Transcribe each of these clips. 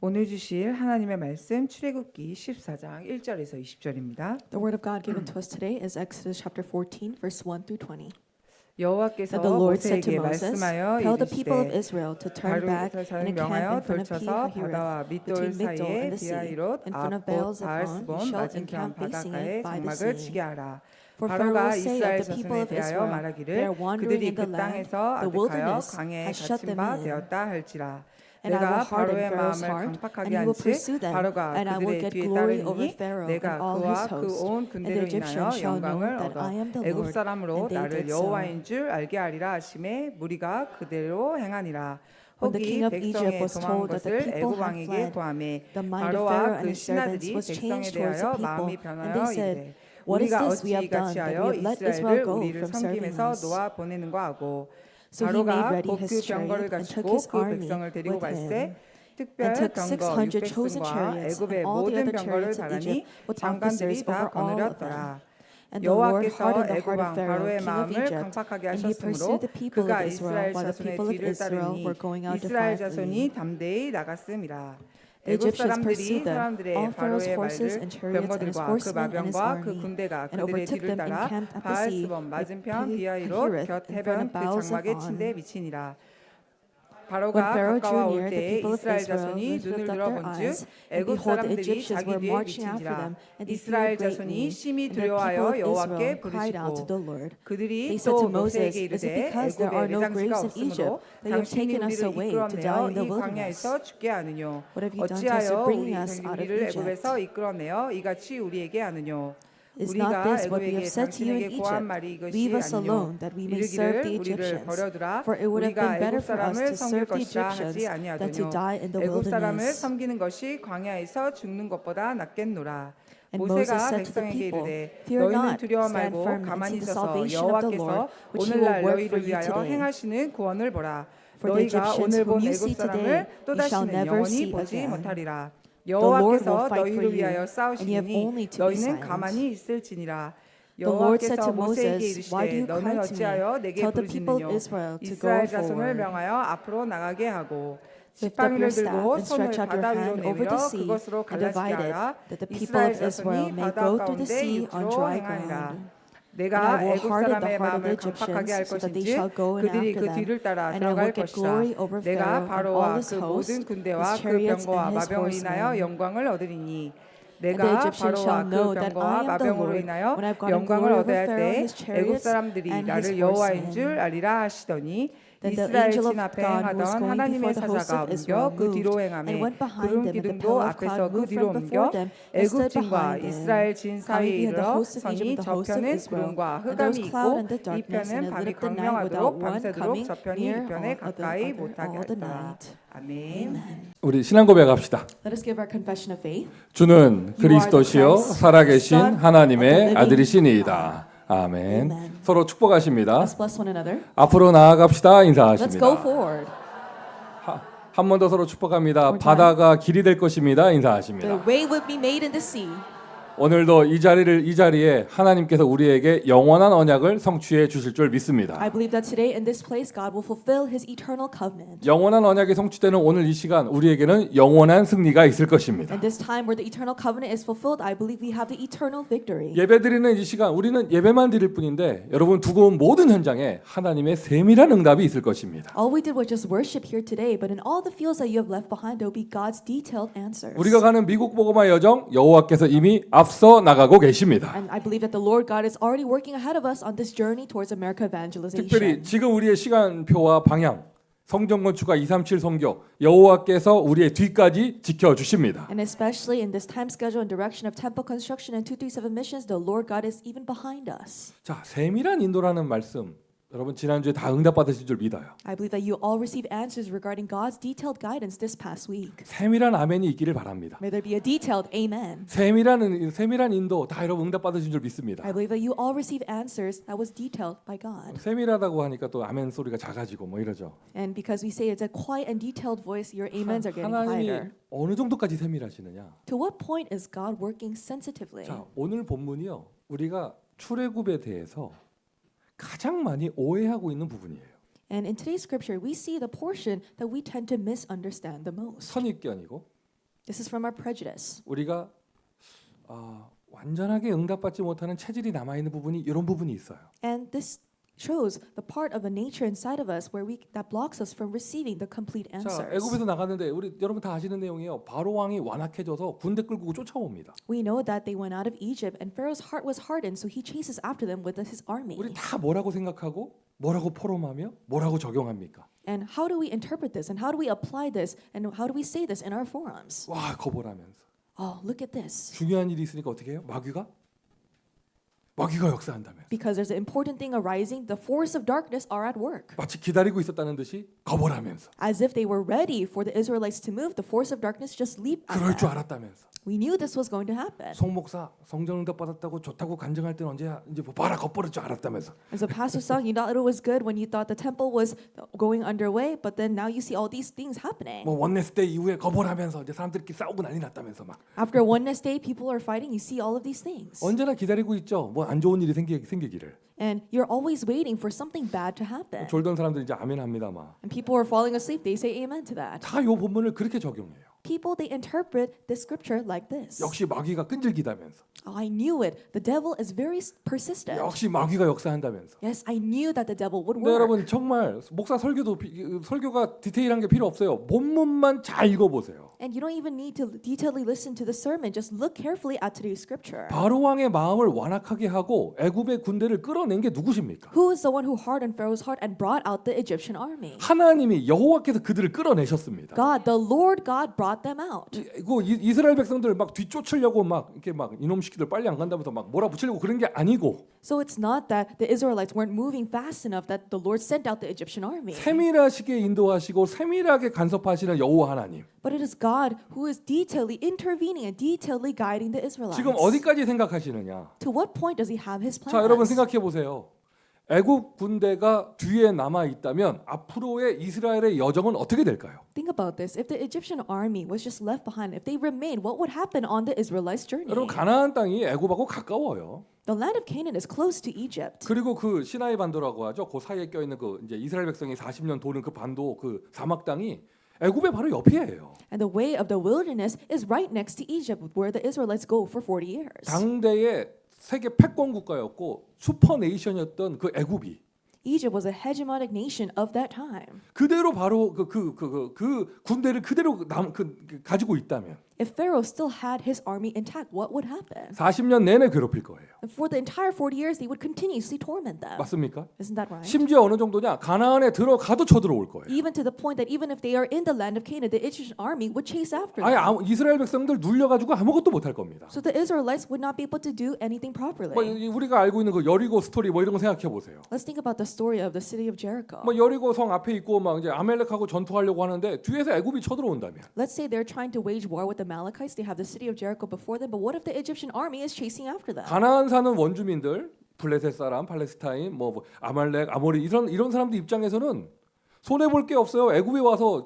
오늘 주실 하나님의 말씀 출애굽기 14장 1절에서 20절입니다. The word of God given to us today is Exodus chapter 14, verse 1 through 20. 여호와께서 And the Lord said to 모세에게 Moses, 말씀하여 Tell the people of 이르시되 Israel to turn back 바로에서 and 명하여 encamp in front of 돌쳐서 Pi-hahiroth, 바다와 밑돌 between Migdol 사이에 and the sea, 비하이롯 in front of 앞곧 Baal-zephon, you 바알스본 shall 맞은편 encamp facing 바닷가에 it by the 장막을 sea. 치게 하라. For 바로가 Pharaoh will say 이스라엘 of the people 자손에 of 대하여 Israel, they 말하기를 are wandering 그들이 in 그 the land, 땅에서 the 아득하여 wilderness 강에 has shut 갇힌 them 바 in. 되었다 할지라. And I will 내가 harden 바로의 Pharaoh's 마음을 heart, 강팍하게 and he will pursue 한즉 them, 바로가 and I will 그들의 get 뒤에 glory over 따르니 Pharaoh 내가 and all 그와 his 그 host, 온 and the 군대로 인하여 Egyptians shall know 영광을 that I 얻어 am the 애굽 Lord. 사람으로 And they 나를 did so. 여호와인 줄 알게 하리라 하심에 무리가 그대로 행하니라. When the 혹이 king of Egypt 백성의 was 도망한 told that the 것을 people 애굽 had 왕에게 fled, 고하매 the mind of 바로와 Pharaoh 그 and his servants 신하들이 was 백성에 changed towards 대하여 the people, 마음이 and 변하여 they said, 이르되 What is 우리가 this we 어찌 have done, 이같이 that we 하여 have let Israel 이스라엘을 go 우리를 from serving 섬김에서 us? 놓아 보내는가 하고 So he made 바로가 ready 곧 his 그 병거를 chariot and took 가지고 his 그 army 백성을 데리고 with 갈새 him, 특별 and took 병거 600 chosen 600승과 chariots 애굽의 and all the 모든 other 병거를 chariots of 달하니 Egypt with 장관들이 officers 다 over all of them. 거느렸더라. And the Lord 여호와께서 hardened the 애굽 heart of 왕 Pharaoh, 바로의 king of 마음을 Egypt, 강팍하게 and he 하셨으므로 pursued the people 그가 of Israel 이스라엘 while the 자손의 people of 뒤를 Israel 따르니 were going out 이스라엘 defiantly. 자손이 담대히 나갔음이라. The 애굽 Egyptians 사람들이 pursued them, 사람들의 all Pharaoh's 바로의 horses 말들 and chariots and his 병거들과 그 horsemen and his 마병과 그 army, 군대가 and 그들의 overtook 뒤를 them 따라 encamped at the sea, 바알스본 like 맞은편 비하이롯 Pi-hahiroth 곁 in front 해변 of 그 장막의 Baal-zephon. 침대에 미치니라. When 바로가 Pharaoh 가까워 drew 올 near, the 때에 people of 이스라엘 Israel 자손이 lifted 눈을 up their 들어본즉 eyes, and 애굽 behold, the 사람들이 Egyptians 자기 were 뒤에 marching after 미친지라. them, and they 이스라엘 feared 자손이 greatly. 심히 And the people 두려워하여 of 여호와께 Israel cried out to 부르시고 the Lord. 그들이 They said to 또 Moses, 모세에게 Is it 이르되 because there 애굽에 are no 내장지가 graves in 없으므로 Egypt that you have 당신이 taken us 우리를 away to 이끌어내어 die in the 이 wilderness? 광야에서 죽게 하느뇨. What have you done to us 어찌하여 of bringing us out of 우리를 Egypt? 애굽에서 이끌어내어 이같이 우리에게 하느뇨. Is not 우리가 this what we 애굽에게 have said to you in 당신에게 고한 Egypt? 말이 이것이 Leave us 아니뇨. alone, that we may serve the 이르기를 우리를 Egyptians. 버려두라. For it would have 우리가 been better 애굽 for us 사람을 to 섬길 serve the 것이라 하지 Egyptians than to 아니하더뇨. die in the 애굽 사람을 wilderness. 섬기는 것이 광야에서 죽는 것보다 낫겠노라. And Moses 모세가 said to the 백성에게 people, 이르되 Fear 너희는 not, 두려워 stand 말고 firm and 가만히 see the 있어서 salvation of the 여호와께서 Lord, which he will 오늘날 work 너희를 for you 위하여 today. 행하시는 구원을 보라. For the 너희가 Egyptians 오늘 whom 본 you 애굽 see 사람을 today, you shall 또다시는 never 영원히 see 보지 again. 못하리라. The Lord will 여호와께서 fight for 너희를 you, 위하여 and you have 싸우시니 only to be 너희는 silent. 가만히 있을지니라. The Lord said 여호와께서 to 모세에게 Moses, Why do 이르시되 you 너는 cry to 어찌하여 me? 내게 Tell the people of 부르짖느뇨. Israel to go 이스라엘 자손을 forward. 명하여 앞으로 나가게 하고 Lift up your 지팡이를 staff 들고 and 손을 stretch out your 바다 위로 hand over 내밀어 the sea 그것으로 and 갈라지게 divide it, 하라. that the people 이스라엘 of Israel 자손이 may 바다 go through the 가운데 sea on 육지로 dry 행하니라. ground. And I 내가 will 애굽 harden the 사람의 heart of 마음을 the 강팍하게 할 Egyptians, so that they 것인지 shall go in 그들이 after 그 them. 뒤를 따라 And I will 들어갈 get 것이다. glory over 내가 Pharaoh and 바로와 all his 그 모든 hosts, 군대와 his 그 chariots 병거와 and his 마병을 인하여 horsemen. 영광을 얻으리니 And the 내가 Egyptians 바로와 shall 그 know that 병거와 I am the 마병으로 Lord, 인하여 when I have gotten 영광을 glory over 얻어야 할 Pharaoh, 때 his 애굽 chariots, 사람들이 and his 나를 여호와인 줄 horsemen. 알리라 하시더니 Then the 이스라엘 angel 진 of 앞에 God who was 행하던 going 하나님의 before the host 사자가 of 옮겨 Israel 그 뒤로 moved 행하매 and went behind 구름 them, and the 기둥도 pillar of 앞에서 cloud 그 moved 뒤로 from before 옮겨 them and 애굽 stood 진과 behind them. 이스라엘 진 Coming 사이에 behind the 이르러 host of Egypt 선이 and the host of 저편은 Israel. 구름과 And there 흑암이 was cloud 있고 and the darkness, and 이편은 it 밤이 lit up the night 광명하도록 without one 밤새도록 coming 저편이 near 이편에 all of the 가까이 other 못하게 all the 하였더라. night. 아멘. Amen. 우리 신앙 고백합시다. Let us give our confession of faith. 주는 그리스도시요 살아계신 하나님의 아들이시니이다. 아멘. Amen. 서로 축복하십니다. Let's bless one another. 앞으로 나아갑시다. Let's go 인사하십니다. forward. 한 번 더 서로 축복합니다. More time. 바다가 길이 될 것입니다. The 인사하십니다. way will be made in the sea. 오늘도 이 자리에 하나님께서 우리에게 영원한 언약을 성취해 주실 줄 믿습니다. I believe that today in this place God will fulfill His eternal covenant. 영원한 언약이 성취되는 오늘 이 시간 우리에게는 영원한 승리가 있을 것입니다. And this time where the eternal covenant is fulfilled, I believe we have the eternal victory. 예배드리는 이 시간 우리는 예배만 드릴 뿐인데 여러분 두고 온 모든 현장에 하나님의 세밀한 응답이 있을 것입니다. All we did was just worship here today, but in all the fields that you have left behind, there will be God's detailed answers. 우리가 가는 미국 복음화 여정 여호와께서 이미 앞서 나가고 계십니다. And I believe that the Lord God is already working ahead of us on this journey towards America evangelization. 특별히 지금 우리의 시간표와 방향, 성전 건축과 237 선교 여호와께서 우리의 뒤까지 지켜 주십니다. And especially in this time schedule and direction of temple construction and 237 missions, the Lord God is even behind us. 자, 세밀한 인도라는 말씀 여러분 지난주에 다 응답받으신 줄 믿어요. I believe that you all received answers regarding God's detailed guidance this past week. 세밀한 아멘이 있기를 바랍니다. May there be a detailed amen. 세밀한 인도 다 여러분 응답받으신 줄 I 믿습니다. believe that you all received answers that was detailed by God. 세밀하다고 하니까 또 아멘 소리가 작아지고 뭐 이러죠. And because we say it's a quiet and detailed voice, your amens are getting 하나님이 quieter. 어느 정도까지 세밀하시느냐? To what point is God working sensitively? 자, 오늘 본문이요. 우리가 출애굽에 대해서 가장 많이 오해하고 있는 부분이에요. And in today's scripture, we see the portion that we tend to misunderstand the most. 선입견이고 This is from our prejudice. 우리가 완전하게 응답받지 못하는 체질이 남아 있는 부분이 이런 부분이 있어요. And this shows the part of a nature inside of us where that blocks us from receiving the complete 자, answers. 애굽에서 나갔는데 우리 여러분 다 아시는 내용이에요. 바로 왕이 완악해져서 군대 끌고 쫓아옵니다. We know that they went out of Egypt and Pharaoh's heart was hardened, so he chases after them with his army. 우리 다 뭐라고 생각하고 뭐라고 포럼하며 뭐라고 적용합니까? And how do we interpret this and how do we apply this and how do we say this in our forums? 와, 거보라면서. Oh, look at this. 중요한 일이 있으니까 어떻게 해요? 마귀가 역사한다면서. Because there's an important thing arising, the force of darkness are at work. 마치 기다리고 있었다는 듯이 거보라면서. As if they were ready for the Israelites to move, the force of darkness just leaped at 그럴 줄 them. 알았다면서. We knew this was going to happen. 송 목사 성령 응답 받았다고 좋다고 간증할 때는 언제야? 이제 뭐 봐라 겉버릴 줄 알았다면서. And so Pastor Sung, you thought it was good when you thought the temple was going underway, but then now you see all these things happening. 뭐 원네스 때 이후에 거보라면서 이제 사람들끼리 싸우고 난리 났다면서 막. After Oneness Day, people are fighting. You see all of these things. 언제나 기다리고 있죠. 뭐 안 좋은 일이 생기기를. And you're always waiting for something bad to happen. 졸던 사람들 이제 아멘 합니다 막. And people are falling asleep. They say amen to that. 다 요 본문을 그렇게 적용해요. People, they interpret this scripture like this. 역시 마귀가 끈질기다면서. Oh, I knew it. The devil is very persistent. 역시 마귀가 역사한다면서. Yes, I knew that the devil would 근데 work. 여러분 정말 목사 설교가 디테일한 게 필요 없어요. 본문만 잘 읽어보세요. And you don't even need to detailedly listen to the sermon. Just look carefully at today's scripture. 바로 왕의 마음을 완악하게 하고 애굽의 군대를 끌어낸 게 누구십니까? Who is the one who hardened Pharaoh's heart and brought out the Egyptian army? 하나님이 여호와께서 그들을 끌어내셨습니다. God, the Lord God brought them out. 이스라엘 백성들 막 뒤쫓으려고 막 이렇게 막 이놈 시키들 빨리 안 간다면서 막 몰아붙이려고 그런 게 아니고 So it's not that the Israelites weren't moving fast enough that the Lord sent out the Egyptian army. 세밀하시게 인도하시고 세밀하게 간섭하시는 여호와 하나님. But it is God who is detailedly intervening and detailedly guiding the Israelites. 지금 어디까지 생각하시느냐? To what point does he have his plans? 자, 여러분 생각해 보세요. 애굽 군대가 뒤에 남아 있다면 앞으로의 이스라엘의 여정은 어떻게 될까요? Think about this. If the Egyptian army was just left behind, if they remained, what would happen on the Israelites' journey? 여러분 가나안 땅이 애굽하고 가까워요. The land of Canaan is close to Egypt. 그리고 그 시나이 반도라고 하죠. 그 사이에 껴 있는 그 이제 이스라엘 백성이 40년 도는 그 반도 그 사막 땅이 애굽의 바로 옆이에요. And the way of the wilderness is right next to Egypt, where the Israelites go for 40 years. 당대의 세계 패권 국가였고 슈퍼 네이션이었던 그 애굽이 Egypt was a hegemonic nation of that time. 그대로 바로 그 군대를 그대로 가지고 있다면 If Pharaoh still had his army intact, what would happen? 40년 내내 괴롭힐 거예요. And for the entire 40 years, they would continuously torment them. 맞습니까? Isn't that right? 심지어 어느 정도냐? 가나안에 들어가도 쳐들어올 거예요. Even to the point that even if they are in the land of Canaan, the Egyptian army would chase after 아예 them. 이스라엘 백성들 눌려가지고 아무것도 못할 겁니다. So the Israelites would not be able to do anything properly. 뭐 우리가 알고 있는 그 여리고 스토리 뭐 이런 거 생각해 보세요. Let's think about the story of the city of Jericho. 뭐 여리고 성 앞에 있고 막 이제 아멜렉하고 전투하려고 하는데 뒤에서 애굽이 쳐들어온다면 Let's say they're trying to wage war with the Amalekites. They have the city of Jericho before them, but what if the Egyptian army is chasing after them? 가나안 사는 원주민들 블레셋 사람, 팔레스타인, 뭐 아말렉, 아모리 이런 사람들 입장에서는 손해 볼 게 없어요. 애굽에 와서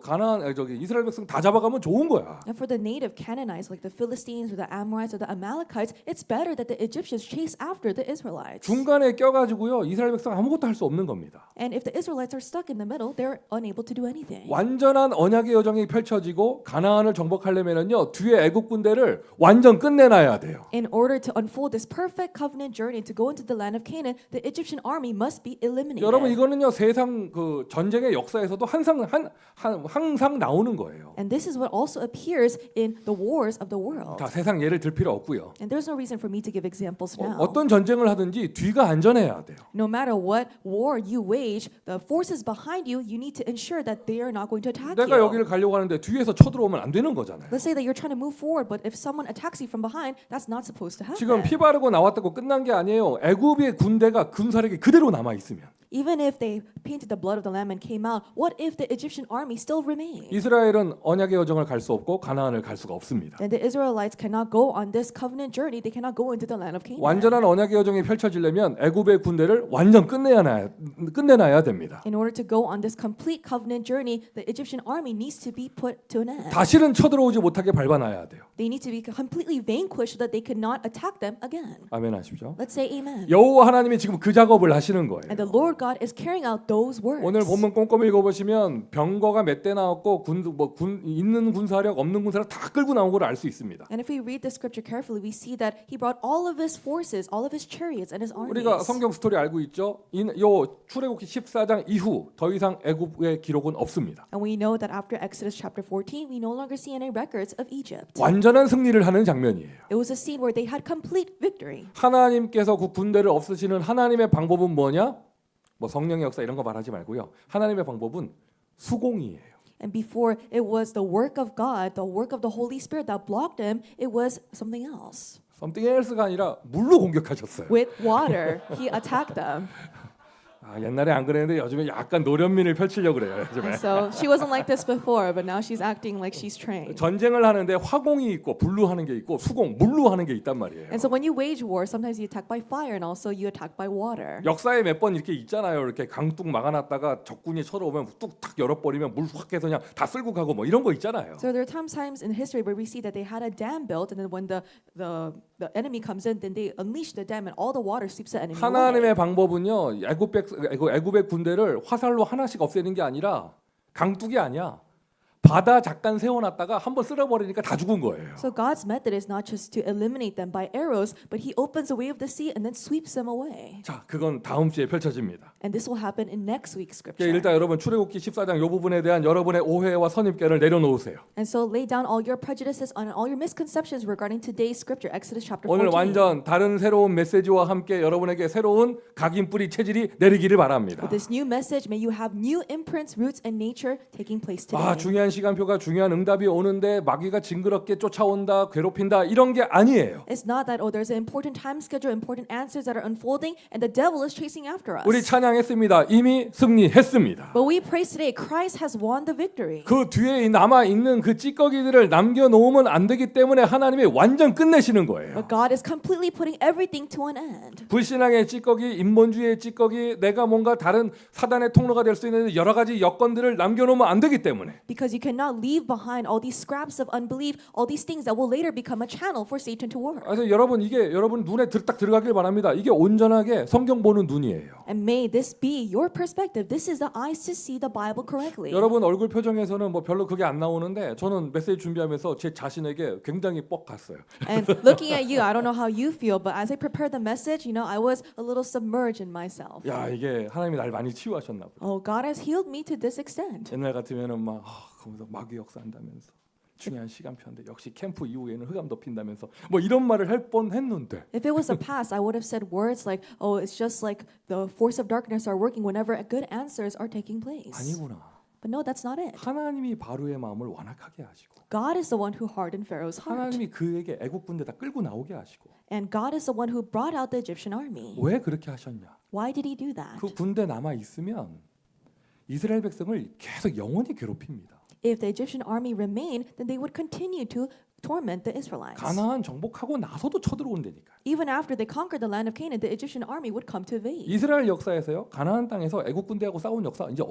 이스라엘 백성 다 잡아가면 좋은 거야. And for the native Canaanites, like the Philistines or the Amorites or the Amalekites, it's better that the Egyptians chase after the Israelites. 중간에 껴가지고요 이스라엘 백성 아무것도 할 수 없는 겁니다. And if the Israelites are stuck in the middle, they're unable to do anything. 완전한 언약의 여정이 펼쳐지고 가나안을 정복하려면은요 뒤에 애굽 군대를 완전 끝내놔야 돼요. In order to unfold this perfect covenant journey to go into the land of Canaan, the Egyptian army must be eliminated. 여러분 이거는요 세상 그 전쟁의 역사에서도 항상 나오는 거예요. And this is what also appears in the wars of the world. 다 세상 예를 들 필요 없고요. And there's no reason for me to give examples now. 어떤 전쟁을 하든지 뒤가 안전해야 돼요. No matter what war you wage, the forces behind you, you need to ensure that they are not going to attack 내가 you. 여기를 가려고 하는데 뒤에서 쳐들어오면 안 되는 거잖아요. Let's say that you're trying to move forward, but if someone attacks you from behind, that's not supposed to happen. 지금 피 바르고 나왔다고 끝난 게 아니에요. 애굽의 군대가 군사력이 그대로 남아 있으면 Even if they painted the blood of the lamb and came out, what if the Egyptian army still remained? 이스라엘은 언약의 여정을 갈 수 없고 가나안을 갈 수가 없습니다. Then the Israelites cannot go on this covenant journey. They cannot go into the land of Canaan. 완전한 언약의 여정이 펼쳐지려면 애굽의 군대를 완전 끝내놔야 됩니다. In order to go on this complete covenant journey, the Egyptian army needs to be put to an end. 다시는 쳐들어오지 못하게 밟아놔야 돼요. They need to be completely vanquished so that they could not attack them again. 아멘 하십시오. Let's say amen. 여호와 하나님이 지금 그 작업을 하시는 거예요. And the Lord God is carrying out those works. 오늘 본문 꼼꼼히 읽어보시면 병거가 몇 대 나왔고 있는 군사력 없는 군사력 다 끌고 나온 걸 알 수 있습니다. And if we read the scripture carefully, we see that he brought all of his forces, all of his chariots and his 우리가 armies. 성경 스토리 알고 있죠. 요 출애굽기 14장 이후 더 이상 애굽의 기록은 없습니다. And we know that after Exodus chapter 14, we no longer see any records of Egypt. 완전한 승리를 하는 장면이에요. It was a scene where they had complete victory. 하나님께서 그 군대를 없애시는 하나님의 방법은 뭐냐? 뭐 성령의 역사 이런 거 말하지 말고요. 하나님의 방법은 수공이에요. And before it was the work of God, the work of the Holy Spirit that blocked him, it was something else. something else가 아니라 물로 공격하셨어요. With water, he attacked them. 아, 옛날에 안 그랬는데 요즘에 약간 노련민을 펼치려고 그래요. 요즘에. And so she wasn't like this before, but now she's acting like she's trained. 전쟁을 하는데 화공이 있고 불로 하는 게 있고 수공, 물로 하는 게 있단 말이에요. And so when you wage war, sometimes you attack by fire and also you attack by water. 역사에 몇 번 이렇게 있잖아요. 이렇게 강둑 막아놨다가 적군이 쳐들어오면 뚝딱 열어버리면 물 확 해서 그냥 다 쓸고 가고 뭐 이런 거 있잖아요. So there are times in history where we see that they had a dam built, and then when the enemy comes in, then they unleash the dam, and all the water sweeps the enemy away. 하나님의 방법은요. 애굽의 군대를 화살로 하나씩 없애는 게 아니라 강둑이 아니야. 바다 잠깐 세워놨다가 한번 쓸어버리니까 다 죽은 거예요. So God's method is not just to eliminate them by arrows, but He opens the way of the sea and then sweeps them away. 자, 그건 다음 주에 펼쳐집니다. And this will happen in next week's 그러니까 scripture. 일단 여러분 출애굽기 14장 이 부분에 대한 여러분의 오해와 선입견을 내려놓으세요. And so lay down all your prejudices and all your misconceptions regarding today's scripture, Exodus chapter 14. 오늘 완전 다른 새로운 메시지와 함께 여러분에게 새로운 각인뿌리 체질이 내리기를 바랍니다. With this new message, may you have new imprints, roots, and nature taking place today. 아, 중요한 시간표가 중요한 응답이 오는데 마귀가 징그럽게 쫓아온다, 괴롭힌다 이런 게 아니에요. It's not that there's an important time schedule, important answers that are unfolding, and the devil is chasing after us. 우리 찬양했습니다. 이미 승리했습니다. But we praise today, Christ has won the victory. 그 뒤에 남아 있는 그 찌꺼기들을 남겨놓으면 안 되기 때문에 하나님이 완전 끝내시는 거예요. But God is completely putting everything to an end. 불신앙의 찌꺼기, 인본주의의 찌꺼기, 내가 뭔가 다른 사단의 통로가 될 수 있는 여러 가지 여건들을 남겨놓으면 안 되기 때문에. Because you cannot leave behind all these scraps of unbelief, all these things that will later become a channel for Satan to work. 그래서 여러분 이게 여러분 눈에 딱 들어가길 바랍니다. 이게 온전하게 성경 보는 눈이에요. And may this be your perspective. This is the eyes to see the Bible correctly. 여러분 얼굴 표정에서는 뭐 별로 그게 안 나오는데 저는 메시지 준비하면서 제 자신에게 굉장히 뻑 갔어요. And looking at you, I don't know how you feel, but as I prepared the message, I was a little submerged in myself. 야, 이게 하나님이 날 많이 치유하셨나 보다. Oh, God has healed me to this extent. 옛날 같으면은 막 거기서 마귀 역사한다면서 중요한 시간표인데 역시 캠프 이후에는 흑암 덮인다면서 뭐 이런 말을 할 뻔했는데 If it was the past, I would have said words like, "Oh, it's just like the force of darkness are working whenever good answers are taking place." 아니구나. But no, that's not it. 하나님이 바로의 마음을 완악하게 하시고 God is the one who hardened Pharaoh's heart. 하나님이 그에게 애국 군대 다 끌고 나오게 하시고 And God is the one who brought out the Egyptian army. 왜 그렇게 하셨냐? Why did he do that? 그 군대 남아 있으면 이스라엘 백성을 계속 영원히 괴롭힙니다. If the Egyptian army remained, then they would continue to torment the Israelites. 가나안 정복하고 나서도 쳐들어온다니까. Even after they conquered the land of Canaan, the Egyptian army would come to invade. 이스라엘 역사에서요. 가나안 땅에서 애국 군대하고 싸운 역사 이제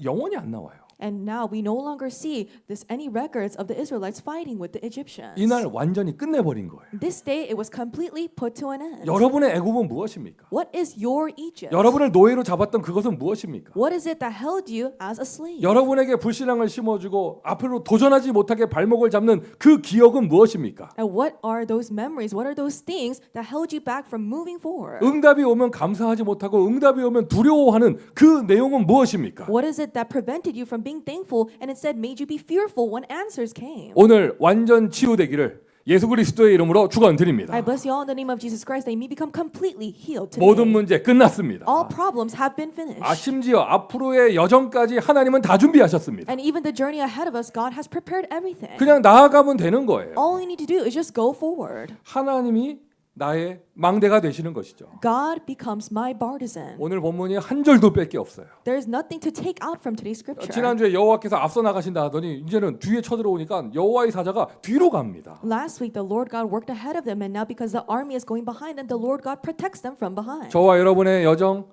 영원히 안 나와요. And now we no longer see any records of the Israelites fighting with the Egyptians. 이날 완전히 끝내버린 거예요. This day it was completely put to an end. 여러분의 애국은 무엇입니까? What is your Egypt? 여러분을 노예로 잡았던 그것은 무엇입니까? What is it that held you as a slave? 여러분에게 불신앙을 심어주고 앞으로 도전하지 못하게 발목을 잡는 그 기억은 무엇입니까? And what are those memories? What are those things that held you back from moving forward? 응답이 오면 감사하지 못하고 응답이 오면 두려워하는 그 내용은 무엇입니까? What is it that prevented you from being thankful and instead made you be fearful when answers came? 오늘 완전 치유되기를 예수 그리스도의 이름으로 축원드립니다. I bless you all in the name of Jesus Christ that you may become completely healed today. 모든 문제 끝났습니다. All problems have been finished. 심지어 앞으로의 여정까지 하나님은 다 준비하셨습니다. And even the journey ahead of us, God has prepared everything. 그냥 나아가면 되는 거예요. All you need to do is just go forward. 하나님이 나의 망대가 되시는 것이죠. God becomes my partisan. 오늘 본문이 한 절도 뺄 게 없어요. There is nothing to take out from today's scripture. 지난주에 여호와께서 앞서 나가신다 하더니 이제는 뒤에 쳐들어오니까 여호와의 사자가 뒤로 갑니다. Last week, the Lord God worked ahead of them, and now because the army is going behind them, the Lord God protects them from behind. 저와 여러분의 여정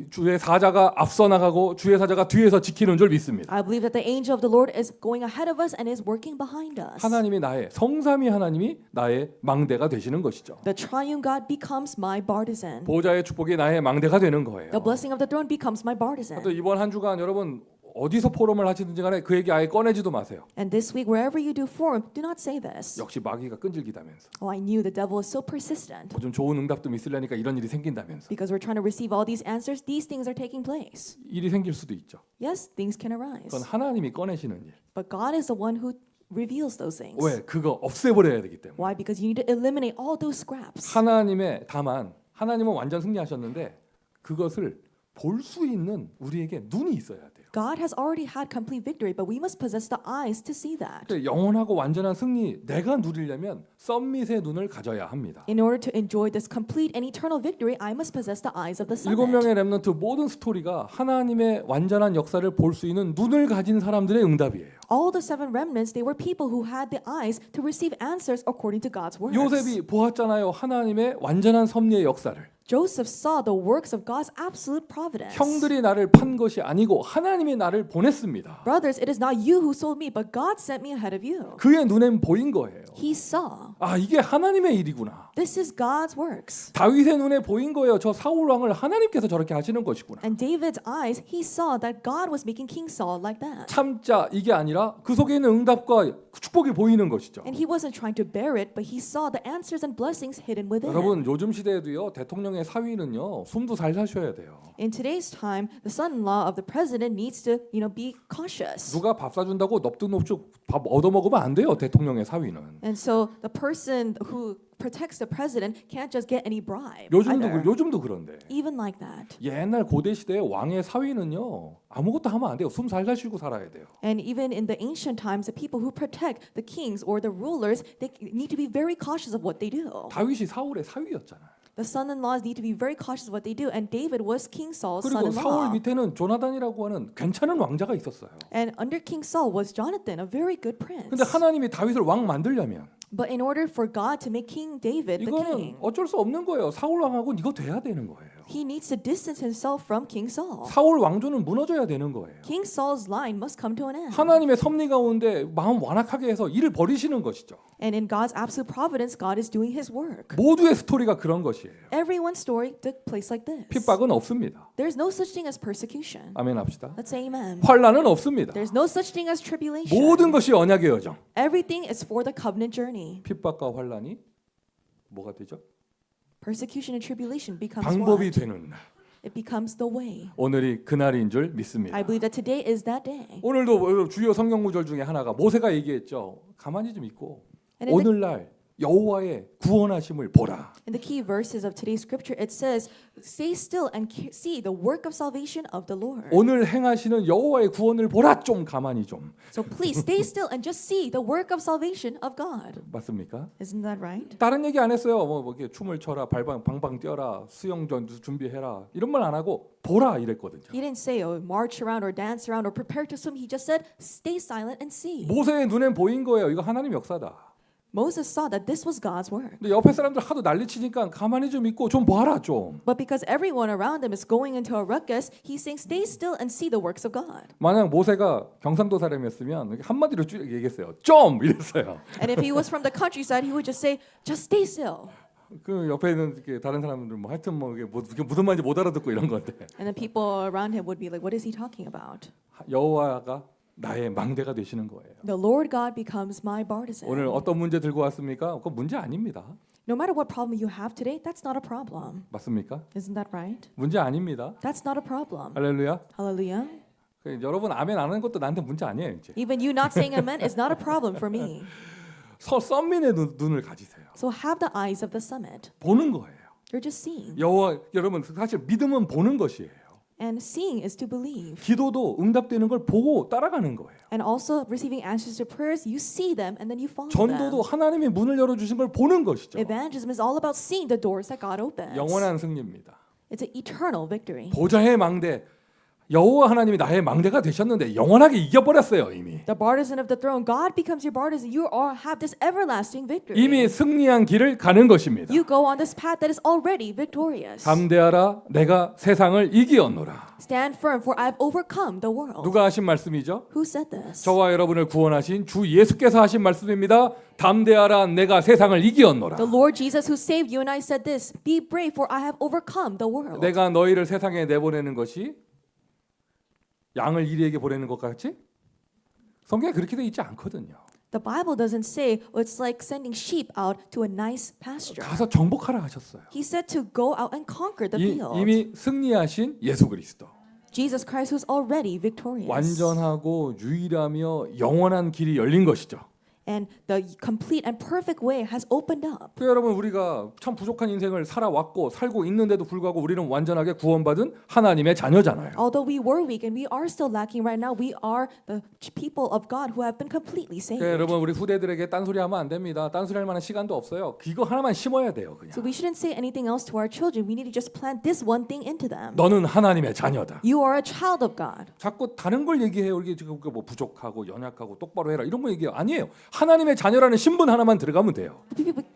주의 사자가 앞서 나가고 주의 사자가 뒤에서 지키는 줄 믿습니다. I believe that the angel of the Lord is going ahead of us and is working behind us. 하나님이 나의 성삼위 하나님이 나의 망대가 되시는 것이죠. The triune God becomes my partisan. 보좌의 축복이 나의 망대가 되는 거예요. The blessing of the throne becomes my partisan. 또 이번 한 주간 여러분 어디서 포럼을 하시든지 간에 그 얘기 아예 꺼내지도 마세요. And this week, wherever you do forum, do not say this. 역시 마귀가 끈질기다면서. Oh, I knew the devil is so persistent. 뭐 좀 좋은 응답도 있으려니까 이런 일이 생긴다면서. Because we're trying to receive all these answers, these things are taking place. 일이 생길 수도 있죠. Yes, things can arise. 그건 하나님이 꺼내시는 일. But God is the one who reveals those things. 왜? 그거 없애버려야 되기 때문에. Why? Because you need to eliminate all those scraps. 하나님의 다만 하나님은 완전 승리하셨는데 그것을 볼 수 있는 우리에게 눈이 있어야 돼요. God has already had complete victory, but we must possess the eyes to see that. 근데 영원하고 완전한 승리 내가 누리려면 썸밋의 눈을 가져야 합니다. In order to enjoy this complete and eternal victory, I must possess the eyes of the 일곱 summit. 명의 렘넌트 모든 스토리가 하나님의 완전한 역사를 볼 수 있는 눈을 가진 사람들의 응답이에요. All the seven remnants, they were people who had the eyes to receive answers according to God's words. 요셉이 보았잖아요. 하나님의 완전한 섭리의 역사를. Joseph saw the works of God's absolute providence. 형들이 나를 판 것이 아니고 하나님이 나를 보냈습니다. Brothers, it is not you who sold me, but God sent me ahead of you. 그의 눈엔 보인 거예요. He saw. 아, 이게 하나님의 일이구나. This is God's works. 다윗의 눈에 보인 거예요. 저 사울 왕을 하나님께서 저렇게 하시는 것이구나. And David's eyes, he saw that God was making King Saul like that. 참자 이게 아니라 그 속에 있는 응답과 축복이 보이는 것이죠. And he wasn't trying to bear it, but he saw the answers and blessings hidden within. 여러분 요즘 시대에도요 대통령의 사위는요 숨도 잘 사셔야 돼요. In today's time, the son-in-law of the president needs to, be cautious. 누가 밥 사준다고 넙죽넙죽 밥 얻어먹으면 안 돼요 대통령의 사위는. And so the person who protects the president can't just get any bribe. 요즘도 either. 요즘도 그런데 Even like that. 옛날 고대 시대에 왕의 사위는요 아무것도 하면 안 돼요. 숨 살살 쉬고 살아야 돼요. And even in the ancient times, the people who protect the kings or the rulers, they need to be very cautious of what they do. 다윗이 사울의 사위였잖아요. The son-in-laws need to be very cautious of what they do. And David was King Saul's 그리고 사울 son-in-law. 밑에는 조나단이라고 하는 괜찮은 왕자가 있었어요. And under King Saul was Jonathan, a very good prince. 근데 하나님이 다윗을 왕 만들려면 But in order for God to make King David the 이거는 king, 어쩔 수 없는 거예요. 사울 왕하고는 이거 돼야 되는 거예요. he needs to distance himself from King Saul. 사울 왕조는 무너져야 되는 거예요. King Saul's line must come to an end. 하나님의 섭리 가운데 마음 완악하게 해서 일을 버리시는 것이죠. And in God's absolute providence, God is doing his work. 모두의 스토리가 그런 것이에요. Everyone's story took place like this. 핍박은 없습니다. There's no such thing as persecution. 아멘 합시다. Let's say amen. 환란은 없습니다. There's no such thing as tribulation. 모든 것이 언약의 여정. Everything is for the covenant journey. 핍박과 환란이 뭐가 되죠? Persecution and tribulation becomes 방법이 what? 되는 날. It becomes the way. 오늘이 그날인 줄 믿습니다. I believe that today is that day. 오늘도 주요 성경 구절 중에 하나가 모세가 얘기했죠. 가만히 좀 있고 And in the, 오늘날 여호와의 구원하심을 보라. in the key verses of today's scripture, it says, "Stay still and see the work of salvation of the Lord." 오늘 행하시는 여호와의 구원을 보라. 좀 가만히 좀. So please stay still and just see the work of salvation of God. 맞습니까? Isn't that right? 다른 얘기 안 했어요. 뭐 이렇게 춤을 춰라, 방방 뛰어라, 수영전 준비해라 이런 말 안 하고 보라 이랬거든요. He didn't say, "Oh, march around or dance around or prepare to swim." He just said, "Stay silent and see." 모세의 눈엔 보인 거예요. 이거 하나님 역사다. Moses saw that this was God's work. 근데 옆에 사람들 하도 난리치니까 가만히 좀 있고 좀 봐라 좀. But because everyone around him is going into a ruckus, he's saying, "Stay still and see the works of God." 만약 모세가 경상도 사람이었으면 한마디로 쭉 얘기했어요. 좀 이랬어요. And if he was from the countryside, he would just say, "Just stay still." 그 옆에 있는 이렇게 다른 사람들 뭐 하여튼 뭐 이게 무슨 말인지 못 알아듣고 이런 건데 And the people around him would be like, "What is he talking about?" 여호와가 나의 망대가 되시는 거예요. The Lord God becomes my partisan. 오늘 어떤 문제 들고 왔습니까? 그건 문제 아닙니다. No matter what problem you have today, that's not a problem. 맞습니까? Isn't that right? 문제 아닙니다. That's not a problem. 할렐루야. Hallelujah. 여러분 아멘 안 하는 것도 나한테 문제 아니에요. 이제 Even you not saying amen is not a problem for me. 썸민의 눈을 가지세요. So have the eyes of the summit. 보는 거예요. You're just seeing. 여호와 여러분 사실 믿음은 보는 것이에요. And seeing is to believe. 기도도 응답되는 걸 보고 따라가는 거예요. And also receiving answers to prayers, you see them and then you follow 전도도 them. 하나님이 문을 열어주신 걸 보는 것이죠. Evangelism is all about seeing the doors that God opens. 영원한 승리입니다. It's an eternal victory. 보좌의 망대 여호와 하나님이 나의 망대가 되셨는데 영원하게 이겨버렸어요 이미. The partisan of the throne, God becomes your partisan. You all have this everlasting victory. 이미 승리한 길을 가는 것입니다. You go on this path that is already victorious. 담대하라 내가 세상을 이기었노라. Stand firm, for I have overcome the world. 누가 하신 말씀이죠? Who said this? 저와 여러분을 구원하신 주 예수께서 하신 말씀입니다. 담대하라 내가 세상을 이기었노라. The Lord Jesus who saved you and I said this, be brave, for I have overcome the world. 내가 너희를 세상에 내보내는 것이 너희를 세상에 이기게 하려 함이 아니라 너희를 세상에서 이기게 하려 함이라. I have sent you into the world not to condemn, but to bring you into the kingdom. 내가 너희를 세상에 보내는 것이 너희를 세상에서 이기게 하려 함이 아니라 양을 이리에게 보내는 것 같이? 성경에 그렇게 돼 있지 않거든요. The Bible doesn't say it's like sending sheep out to a nice pasture. 가서 정복하라 하셨어요. He said to go out and conquer the field. 이미 승리하신 예수 그리스도. Jesus Christ who's already victorious. 완전하고 유일하며 영원한 길이 열린 것이죠. And the complete and perfect way has opened up. 그 여러분 우리가 참 부족한 인생을 살아왔고 살고 있는데도 불구하고 우리는 완전하게 구원받은 하나님의 자녀잖아요. Although we were weak and we are still lacking right now, we are the people of God who have been completely saved. 여러분 우리 후대들에게 딴소리 하면 안 됩니다. 딴소리 할 만한 시간도 없어요. 이거 하나만 심어야 돼요. 그냥. So we shouldn't say anything else to our children. We need to just plant this one thing into them. 너는 하나님의 자녀다. You are a child of God. 자꾸 다른 걸 얘기해요. 우리 지금 뭐 부족하고 연약하고 똑바로 해라 이런 거 얘기해요. 아니에요. 하나님의 자녀라는 신분 하나만 들어가면 돼요.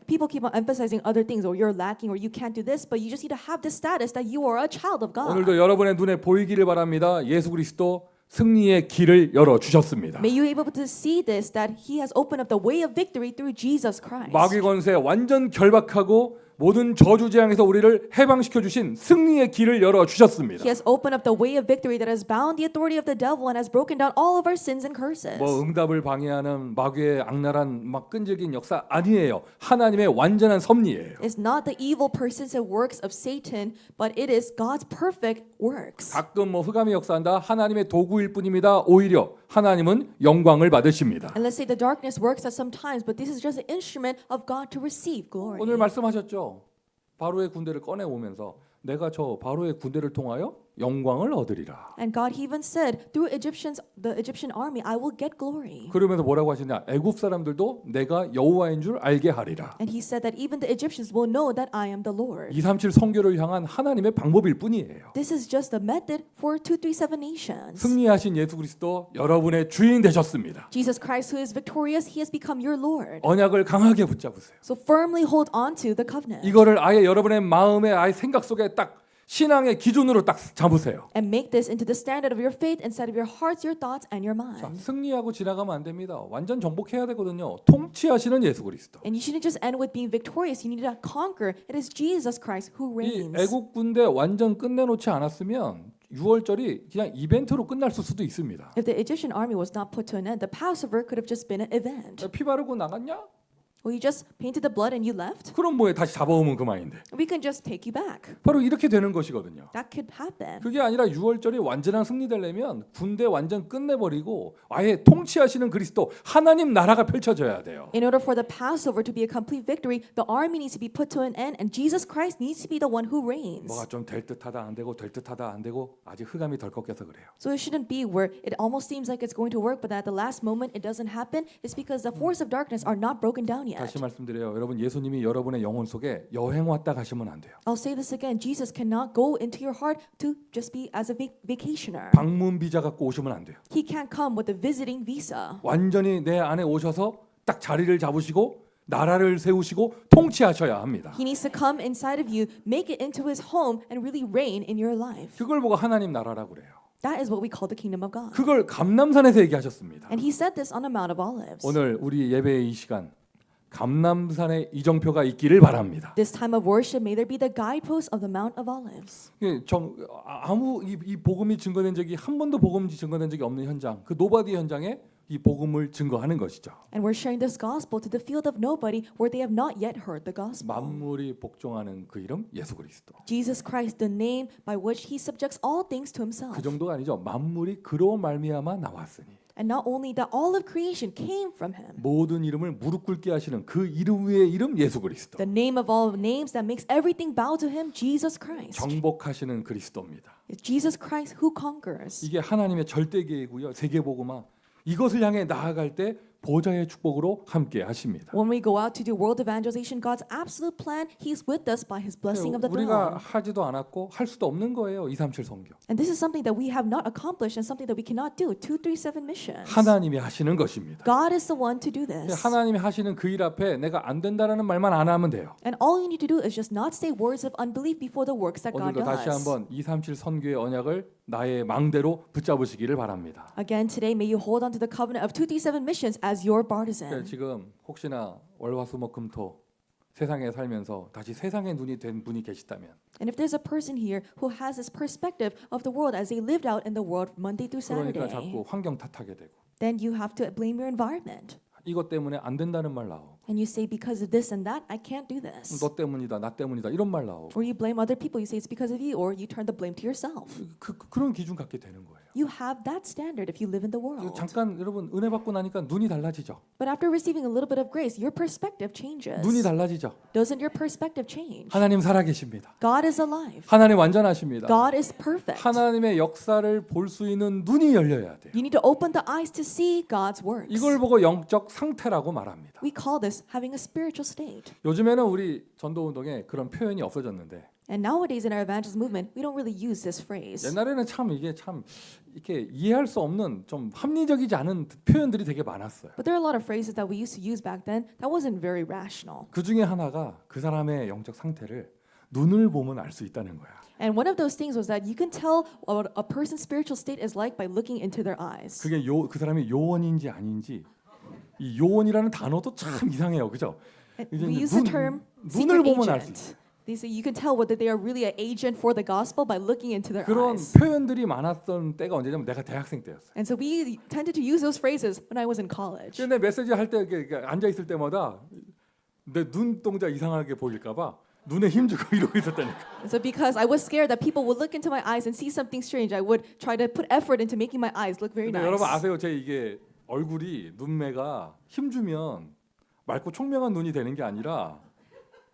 People keep on emphasizing other things, or you're lacking, or you can't do this, but you just need to have this status that you are a child of God. 오늘도 여러분의 눈에 보이기를 바랍니다. 예수 그리스도 승리의 길을 열어 주셨습니다. May you be able to see this, that He has opened up the way of victory through Jesus Christ. 마귀 권세 완전 결박하고 모든 저주 재앙에서 우리를 해방시켜 주신 승리의 길을 열어 주셨습니다. He has opened up the way of victory that has bound the authority of the devil and has broken down all of our sins and curses. 뭐 응답을 방해하는 마귀의 악랄한 막 끈질긴 역사 아니에요. 하나님의 완전한 섭리예요. It's not the evil persons and works of Satan, but it is God's perfect works. 가끔 뭐 흑암의 역사한다. 하나님의 도구일 뿐입니다. 오히려 하나님은 영광을 받으십니다. And let's say the darkness works at some times, but this is just an instrument of God to receive glory. 오늘 말씀하셨죠. 바로의 군대를 꺼내 오면서 내가 저 바로의 군대를 통하여 영광을 얻으리라. And God even said, through the Egyptian army, I will get glory. 그러면서 뭐라고 하시냐? 애굽 사람들도 내가 여호와인 줄 알게 하리라. And He said that even the Egyptians will know that I am the Lord. 237 선교를 향한 하나님의 방법일 뿐이에요. This is just a method for 237 nations. 승리하신 예수 그리스도 여러분의 주인 되셨습니다. Jesus Christ, who is victorious, He has become your Lord. 언약을 강하게 붙잡으세요. So firmly hold on to the covenant. 이거를 아예 여러분의 마음에 아예 생각 속에 딱 신앙의 기준으로 딱 잡으세요. And make this into the standard of your faith inside of your hearts, your thoughts, and your 자, mind. 승리하고 지나가면 안 됩니다. 완전 정복해야 되거든요. 통치하시는 예수 그리스도. And you shouldn't just end with being victorious. You need to conquer. It is Jesus Christ who 이 reigns. 애국 군대 완전 끝내놓지 않았으면 6월절이 그냥 이벤트로 끝날 수도 있습니다. If the Egyptian army was not put to an end, the Passover could have just been an event. 피 바르고 나갔냐? Well, you just painted the blood and you left. 그럼 뭐해 다시 잡아오면 그만인데. We can just take you back. 바로 이렇게 되는 것이거든요. That could happen. 그게 아니라 6월절이 완전한 승리되려면 군대 완전 끝내버리고 아예 통치하시는 그리스도 하나님 나라가 펼쳐져야 돼요. In order for the Passover to be a complete victory, the army needs to be put to an end, and Jesus Christ needs to be the one who reigns. 뭐가 좀 될 듯하다 안 되고 될 듯하다 안 되고 아직 흑암이 덜 꺾여서 그래요. So it shouldn't be where it almost seems like it's going to work, but at the last moment it doesn't happen. It's because the force of darkness are not broken down yet. 다시 말씀드려요. 여러분 예수님이 여러분의 영혼 속에 여행 왔다 가시면 안 돼요. I'll say this again. Jesus cannot go into your heart to just be as a vacationer. 방문 비자 갖고 오시면 안 돼요. He can't come with a visiting visa. 완전히 내 안에 오셔서 딱 자리를 잡으시고 나라를 세우시고 통치하셔야 합니다. He needs to come inside of you, make it into his home, and really reign in your life. 그걸 보고 하나님 나라라고 그래요. That is what we call the kingdom of God. 그걸 감람산에서 얘기하셨습니다. And he said this on the Mount of Olives. 오늘 우리 예배의 이 시간 감람산에 이정표가 있기를 바랍니다. This time of worship, may there be the guideposts of the Mount of Olives. 아무 이 복음이 증거된 적이 한 번도 복음이 증거된 적이 없는 현장, 그 노바디 현장에 이 복음을 증거하는 것이죠. And we're sharing this gospel to the field of nobody where they have not yet heard the gospel. 만물이 복종하는 그 이름 예수 그리스도. Jesus Christ, the name by which he subjects all things to himself. 그 정도가 아니죠. 만물이 그로 말미암아 나왔으니. And not only that, all of creation came from him. 모든 이름을 무릎 꿇게 하시는 그 이름 위의 이름 예수 그리스도. The name of all names that makes everything bow to him, Jesus Christ. 정복하시는 그리스도입니다. It's Jesus Christ who conquers. 이게 하나님의 절대 계획이고요. 세계복음화. 이것을 향해 나아갈 때 보좌의 축복으로 함께 하십니다. When we go out to do world evangelization, God's absolute plan, He's with us by His blessing of the 우리가 throne. 하지도 않았고 할 수도 없는 거예요. 237 선교. And this is something that we have not accomplished and something that we cannot do. 237 missions. 하나님이 하시는 것입니다. God is the one to do this. 하나님이 하시는 그 일 앞에 내가 안 된다라는 말만 안 하면 돼요. And all you need to do is just not say words of unbelief before the works that God 오늘도 다시 does. 한번 237 선교의 언약을 나의 망대로 붙잡으시기를 바랍니다. Again, today, may you hold on to the covenant of 237 missions as your partisan. 지금 혹시나 월화수목금토 세상에 살면서 다시 세상의 눈이 된 분이 계시다면 And if there's a person here who has this perspective of the world as they lived out in the world Monday through 그러니까 Saturday, 자꾸 환경 탓하게 되고 then you have to blame your environment. 이것 때문에 안 된다는 말 나오고 And you say, because of this and that, I can't do this. 너 때문이다 나 때문이다 이런 말 나오고 Or you blame other people. You say it's because of you, or you turn the blame to yourself. 그런 기준 갖게 되는 거예요. You have that standard if you live in the 그래서 world. 잠깐 여러분 은혜 받고 나니까 눈이 달라지죠. But after receiving a little bit of grace, your perspective changes. 눈이 달라지죠. Doesn't your perspective change? 하나님 살아계십니다. God is alive. 하나님 완전하십니다. God is perfect. 하나님의 역사를 볼 수 있는 눈이 열려야 돼요. You need to open the eyes to see God's works. 이걸 보고 영적 상태라고 말합니다. We call this having a spiritual state. 요즘에는 우리 전도 운동에 그런 표현이 없어졌는데 And nowadays in our evangelism movement, we don't really use this phrase. 옛날에는 참 이게 참 이렇게 이해할 수 없는 좀 합리적이지 않은 표현들이 되게 많았어요. But there are a lot of phrases that we used to use back then that wasn't very rational. 그 중에 하나가 그 사람의 영적 상태를 눈을 보면 알 수 있다는 거야. And one of those things was that you can tell what a person's spiritual state is like by looking into their eyes. 그게 그 사람이 요원인지 아닌지 이 요원이라는 단어도 참 이상해요, 그죠? We use the term 눈을 secret 보면 알 수 agent. 있어요. They say you can tell whether they are really an agent for the gospel by looking into their 그런 eyes. 표현들이 많았던 때가 언제냐면 내가 대학생 때였어요. And so we tended to use those phrases when I was in college. 근데 메시지 할 때 앉아 있을 때마다 내 눈동자 이상하게 보일까봐 눈에 힘주고 이러고 있었다니까. And so because I was scared that people would look into my eyes and see something strange, I would try to put effort into making my eyes look very 근데 nice. 여러분 아세요? 제 이게 얼굴이 눈매가 힘주면 맑고 총명한 눈이 되는 게 아니라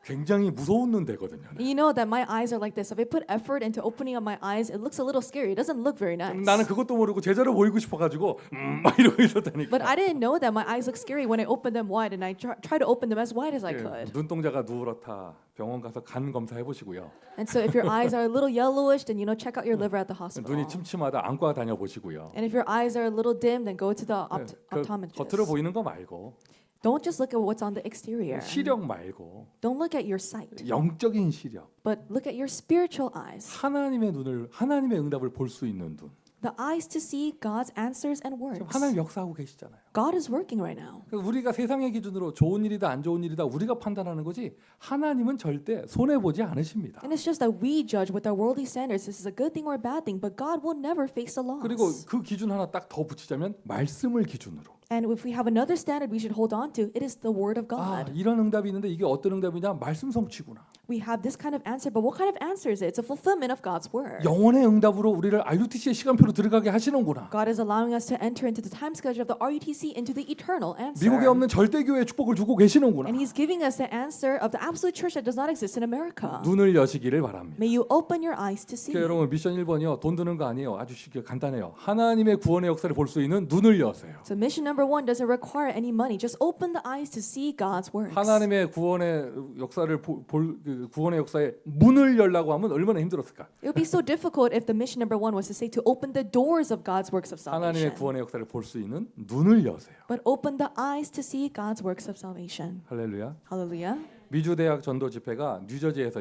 굉장히 무서운 눈 되거든요. And you know that my eyes are like this. If I put effort into opening up my eyes, it looks a little scary. It doesn't look very nice. 나는 그것도 모르고 제자로 보이고 싶어가지고 막 이러고 있었다니까. But I didn't know that my eyes look scary when I opened them wide, and I try to open them as wide as I 예, could. 눈동자가 누렇다. 병원 가서 간 검사 해보시고요. And so if your eyes are a little yellowish, then check out your liver at the hospital. 눈이 침침하다 안과 다녀 보시고요. And if your eyes are a little dim, then go to the 그 optometrist. 겉으로 보이는 거 말고 Don't just look at what's on the exterior. 시력 말고 Don't look at your sight, 영적인 시력. but look at your spiritual eyes. 하나님의 눈을 하나님의 응답을 볼 수 있는 눈. The eyes to see God's answers and 지금 works. 하나님 역사하고 계시잖아요. God is working right now. 그래서 우리가 세상의 기준으로 좋은 일이다 안 좋은 일이다 우리가 판단하는 거지 하나님은 절대 손해 보지 않으십니다. And it's just that we judge with our worldly standards. This is a good thing or a bad thing, but God will never face a loss. 그리고 그 기준 하나 딱 더 붙이자면 말씀을 기준으로. And if we have another standard we should hold on to, it is the word of 아, God. 이런 응답이 있는데 이게 어떤 응답이냐? 말씀 성취구나. We have this kind of answer, but what kind of answer is it? It's a fulfillment of God's word. 영원의 응답으로 우리를 RUTC의 시간표로 들어가게 하시는구나. God is allowing us to enter into the time schedule of the RUTC into the eternal answer. 미국에 없는 절대교회의 축복을 주고 계시는구나. And He's giving us the answer of the absolute church that does not exist in America. 눈을 여시기를 바랍니다. May you open your eyes to see. 여러분 미션 1번이요. 돈 드는 거 아니에요. 아주 쉽게 간단해요. 하나님의 구원의 역사를 볼 수 있는 눈을 여세요. So mission number 1 doesn't require any money. Just open the eyes to see God's works. 하나님의 구원의 역사를 그 구원의 역사에 문을 열라고 하면 얼마나 힘들었을까? It would be so difficult if the mission number 1 was to say to open the doors of God's works of 하나님의 salvation. 구원의 역사를 볼 수 있는 눈을 여세요. But open the eyes to see God's works of salvation. 할렐루야. Hallelujah. 미주 대학 전도 집회가 뉴저지에서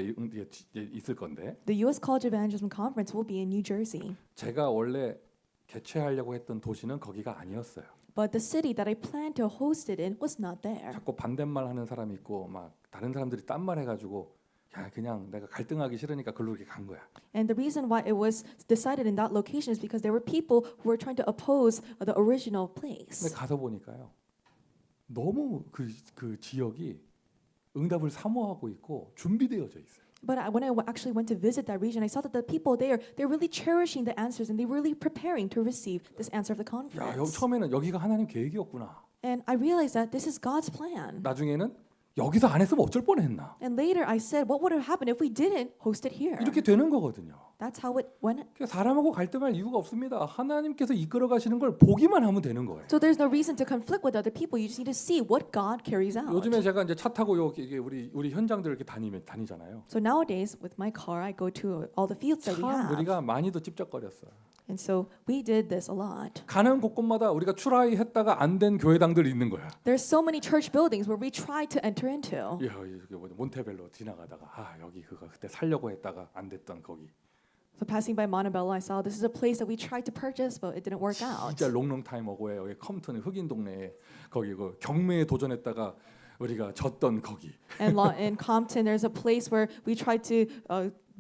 있을 건데 The U.S. College Evangelism Conference will be in New Jersey. 제가 원래 개최하려고 했던 도시는 거기가 아니었어요. But the city that I planned to host it in was not there. 자꾸 반대말 하는 사람이 있고 막 다른 사람들이 딴 말 해가지고 야 그냥 내가 갈등하기 싫으니까 글로 이렇게 간 거야. And the reason why it was decided in that location is because there were people who were trying to oppose the original place. 근데 가서 보니까요 너무 그 지역이 응답을 사모하고 있고 준비되어져 있어요. But when I actually went to visit that region, I saw that the people there, they're really cherishing the answers and they're really preparing to receive this answer of the 야 conference. 처음에는 여기가 하나님 계획이었구나. And I realized that this is God's plan. 나중에는 여기서 안 했으면 어쩔 뻔했나. And later I said, what would have happened if we didn't host it here? 이렇게 되는 거거든요. That's how it went. 그러니까 사람하고 갈등할 이유가 없습니다. 하나님께서 이끌어 가시는 걸 보기만 하면 되는 거예요. So there's no reason to conflict with other people. You just need to see what God carries out. 요즘에 제가 이제 차 타고 이게 우리 현장들 이렇게 다니잖아요. So nowadays, with my car, I go to all the fields that we 참 have. 우리가 많이도 찝쩍거렸어요. And so we did this a lot. 가는 곳곳마다 우리가 트라이 했다가 안 된 교회당들이 있는 거야. There's so many church buildings where we tried to enter into. 야, 이게 뭐냐 몬테벨로 지나가다가 아 여기 그거 그때 살려고 했다가 안 됐던 거기. So passing by Montebello, I saw this is a place that we tried to purchase, but it didn't work out. 진짜 롱롱 타임 어고에 여기 컴튼 흑인 동네에 거기 그 경매에 도전했다가 우리가 졌던 거기. And in Compton, there's a place where we tried to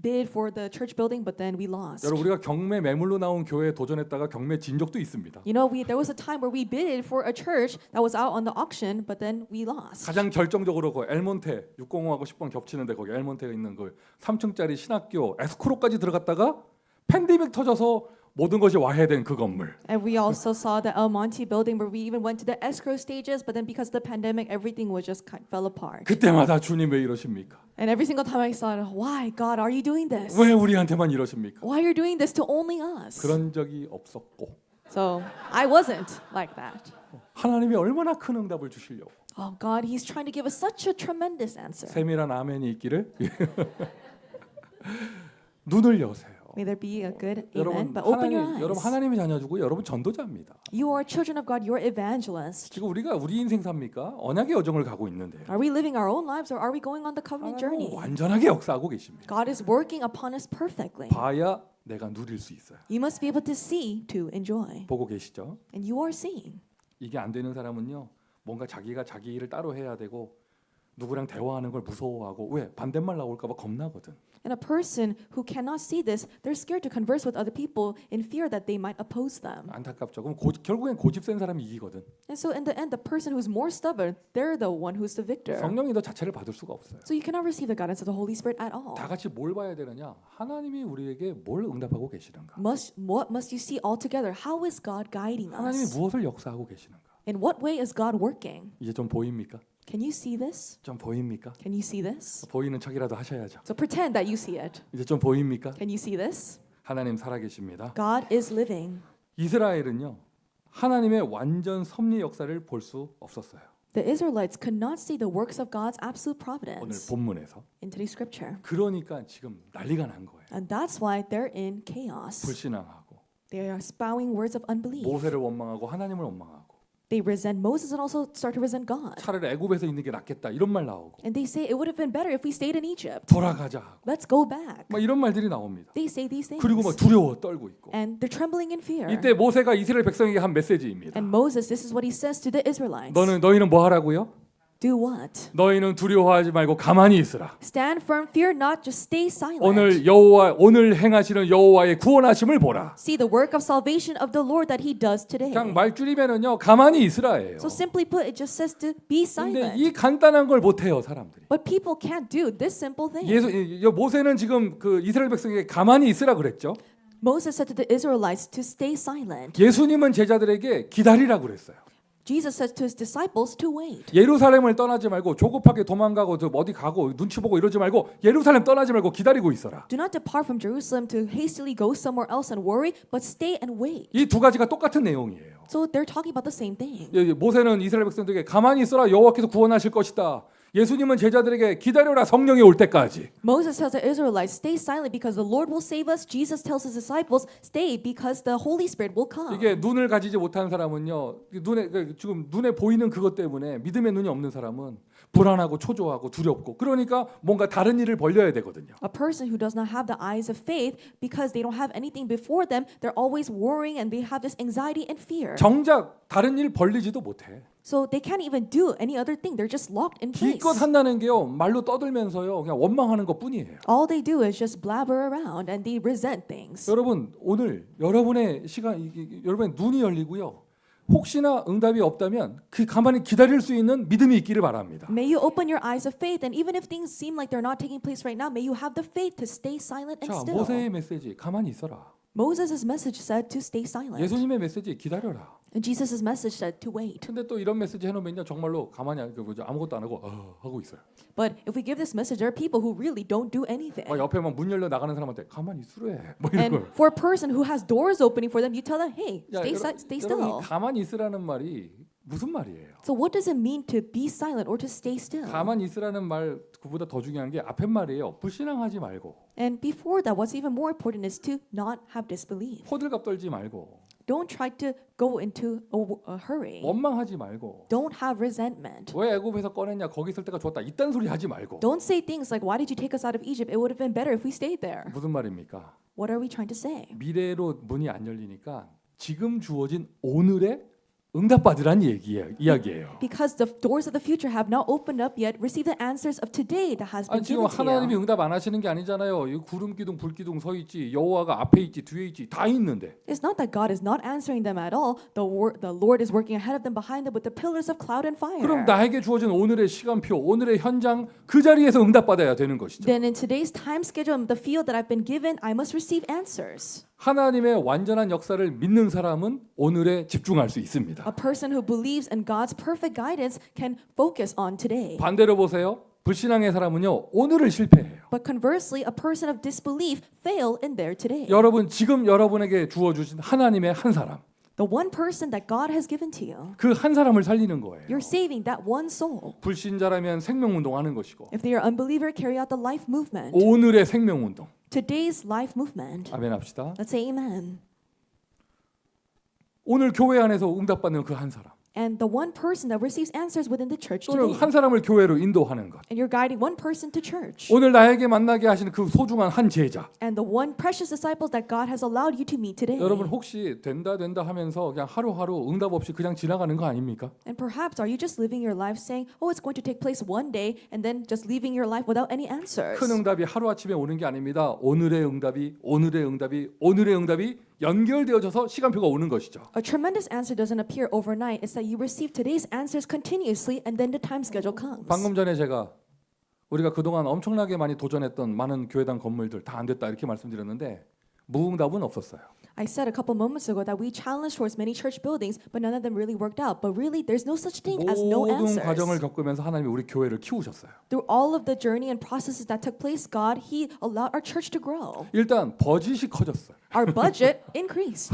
bid for the church building, but then we lost. 여러분 우리가 경매 매물로 나온 교회에 도전했다가 경매 진 적도 있습니다. You know, there was a time where we bid for a church that was out on the auction, but then we lost. 가장 결정적으로 그 엘몬테 605하고 10번 겹치는데 거기 엘몬테가 있는 그 3층짜리 신학교 에스코로까지 들어갔다가 팬데믹 터져서 모든 것이 와해된 그 건물. And we also saw the El Monte building where we even went to the escrow stages, but then because of the pandemic, everything was just fell apart. 그때마다 주님 왜 이러십니까? And every single time I thought, why, God, are you doing this? 왜 우리한테만 이러십니까? Why are you doing this to only us? 그런 적이 없었고 So I wasn't like that. 하나님이 얼마나 큰 응답을 주시려고 Oh, God, He's trying to give us such a tremendous answer. 세밀한 아멘이 있기를 눈을 여세요. May there be a good amen, 여러분 but open your 여러분 eyes. 하나님이 자녀주고 여러분 전도자입니다. You are children of God. You are evangelists. 지금 우리가 우리 인생 삽니까? 언약의 여정을 가고 있는데요. Are we living our own lives or are we going on the covenant 하나님은 journey? 완전하게 역사하고 계십니다. God is working upon us perfectly. 봐야 내가 누릴 수 있어요. You must be able to see to enjoy. 보고 계시죠? And you are seeing. 이게 안 되는 사람은요. 뭔가 자기가 자기 일을 따로 해야 되고 누구랑 대화하는 걸 무서워하고 왜 반대말 나올까 봐 겁나거든. And a person who cannot see this, they're scared to converse with other people in fear that they might oppose them. 안타깝죠. 그럼 결국엔 고집 센 사람이 이기거든. And so in the end, the person who's more stubborn, they're the one who's the victor. 성령이 더 자체를 받을 수가 없어요. So you cannot receive the guidance of the Holy Spirit at all. 다 같이 뭘 봐야 되느냐? 하나님이 우리에게 뭘 응답하고 계시는가? What must you see altogether? How is God guiding 하나님이 us? 무엇을 역사하고 계시는가? In what way is God working? 이제 좀 보입니까? Can you see this? 좀 보입니까? Can you see this? 보이는 척이라도 하셔야죠. So pretend that you see it. 이제 좀 보입니까? Can you see this? 하나님 살아계십니다. God is living. 이스라엘은요. 하나님의 완전 섭리 역사를 볼 수 없었어요. The Israelites could not see the works of God's absolute 오늘 providence 본문에서. in today's scripture. 그러니까 지금 난리가 난 거예요. And that's why they're in chaos. 불신앙하고 They are spouting words of unbelief. 모세를 원망하고 하나님을 원망하고 They resent Moses and also start to resent God. 차라리 애굽에서 있는 게 낫겠다 이런 말 나오고 And they say it would have been better if we stayed in Egypt. 돌아가자 하고 Let's go back. 막 이런 말들이 나옵니다. They say these things. 그리고 막 두려워 떨고 있고 And they're trembling in fear. 이때 모세가 이스라엘 백성에게 한 메시지입니다. And Moses, this is what he says to the Israelites. 너희는 뭐 하라고요? Do what? 너희는 두려워하지 말고 가만히 있으라. Stand firm, fear not, just stay silent. 오늘 행하시는 여호와의 구원하심을 보라. See the work of salvation of the Lord that he does today. 그냥 말 줄이면은요 가만히 있으라예요. So simply put, it just says to be 근데 silent. 이 간단한 걸 못해요 사람들이. But people can't do this simple thing. 모세는 지금 그 이스라엘 백성에게 가만히 있으라 그랬죠. Moses said to the Israelites to stay silent. 예수님은 제자들에게 기다리라 그랬어요. Jesus said to his disciples to wait. 예루살렘을 떠나지 말고 조급하게 도망가고 어디 가고 눈치 보고 이러지 말고 예루살렘 떠나지 말고 기다리고 있어라. Do not depart from Jerusalem to hastily go somewhere else and worry, but stay and wait. 이 두 가지가 똑같은 내용이에요. So they're talking about the same thing. 모세는 이스라엘 백성들에게 가만히 있어라 여호와께서 구원하실 것이다. 예수님은 제자들에게 기다려라 성령이 올 때까지. Moses tells the Israelites, stay silent because the Lord will save us. Jesus tells his disciples, stay because the Holy Spirit will come. 이게 눈을 가지지 못한 사람은요. 지금 눈에 보이는 그것 때문에 믿음의 눈이 없는 사람은 불안하고 초조하고 두렵고 그러니까 뭔가 다른 일을 벌려야 되거든요. A person who does not have the eyes of faith because they don't have anything before them, they're always worrying and they have this anxiety and fear. 정작 다른 일 벌리지도 못해. So they can't even do any other thing. They're just locked in place. 기껏 한다는 게요. 말로 떠들면서요. 그냥 원망하는 것뿐이에요. All they do is just blabber around and they resent things. 여러분 오늘 여러분의 여러분의 눈이 열리고요. 혹시나 응답이 없다면 가만히 기다릴 수 있는 믿음이 있기를 바랍니다. May you open your eyes of faith, and even if things seem like they're not taking place right now, may you have the faith to stay silent and 자, still. 모세의 메시지 가만히 있어라. Moses' message said to stay silent. 예수님의 메시지 기다려라. And Jesus' message said to wait. 근데 또 이런 메시지 해놓으면요 정말로 가만히 아무것도 안 하고 하고 있어요. But if we give this message, there are people who really don't do anything. 옆에 막 문 열려 나가는 사람한테 가만히 있으래. 뭐 이런 And 걸. for a person who has doors opening for them, you tell them, hey, 야, stay 여러분 still. 이 가만히 있으라는 말이 무슨 말이에요? So what does it mean to be silent or to stay still? 가만히 있으라는 말 그보다 더 중요한 게 앞에 말이에요. 불신앙하지 말고 And before that, what's even more important is to not have disbelief. 호들갑 떨지 말고 Don't try to go into a hurry. 원망하지 말고 Don't have resentment. 왜 애굽에서 꺼냈냐 거기 있을 때가 좋았다 이딴 소리 하지 말고 Don't say things like, why did you take us out of Egypt? It would have been better if we stayed there. 무슨 말입니까? What are we trying to say? 미래로 문이 안 열리니까 지금 주어진 오늘에 응답받으란 이야기예요. Because the doors of the future have not opened up yet, receive the answers of today that has been 아니 지금 given to 하나님이 you. 응답 안 하시는 게 아니잖아요. 이 구름 기둥 불 기둥 서 있지. 여호와가 앞에 있지 뒤에 있지 다 있는데. It's not that God is not answering them at all. The Lord is working ahead of them, behind them with the pillars of cloud and fire. 그럼 나에게 주어진 오늘의 시간표, 오늘의 현장 그 자리에서 응답받아야 되는 것이죠. Then in today's time schedule, the field that I've been given, I must receive answers. 하나님의 완전한 역사를 믿는 사람은 오늘에 집중할 수 있습니다. A person who believes in God's perfect guidance can focus on today. 반대로 보세요. 불신앙의 사람은요. 오늘을 실패해요. But conversely, a person of disbelief fail in their today. 여러분 지금 여러분에게 주어 주신 하나님의 한 사람. The one person that God has given to you, 그 한 사람을 살리는 거예요. you're saving that one soul. 불신자라면 생명운동하는 것이고 If they are unbeliever, carry out the life movement. 오늘의 생명운동. Today's life movement. 아멘 합시다. Let's say amen. 오늘 교회 안에서 응답받는 그 한 사람. And the one person that receives answers within the church 또는 today. 한 사람을 교회로 인도하는 것. And you're guiding one person to church. 오늘 나에게 만나게 하시는 그 소중한 한 제자. And the one precious disciples that God has allowed you to meet today. 여러분 혹시 된다 하면서 그냥 하루하루 응답 없이 그냥 지나가는 거 아닙니까? And perhaps are you just living your life saying, oh, it's going to take place one day, and then just leaving your life without any answers? 큰 응답이 하루아침에 오는 게 아닙니다. 오늘의 응답이 연결되어져서 시간표가 오는 것이죠. A tremendous answer doesn't appear overnight. It's that you receive today's answers continuously, and then the time schedule comes. 방금 전에 제가 우리가 그동안 엄청나게 많이 도전했던 많은 교회당 건물들 다 안 됐다 이렇게 말씀드렸는데 무응답은 없었어요. I said a couple moments ago that we challenged towards many church buildings, but none of them really worked out. But really, there's no such thing as no 모든 answers. 과정을 겪으면서 하나님이 우리 교회를 키우셨어요. Through all of the journey and processes that took place, God, He allowed our church to grow. 일단 버짓이 커졌어요. Our budget increased.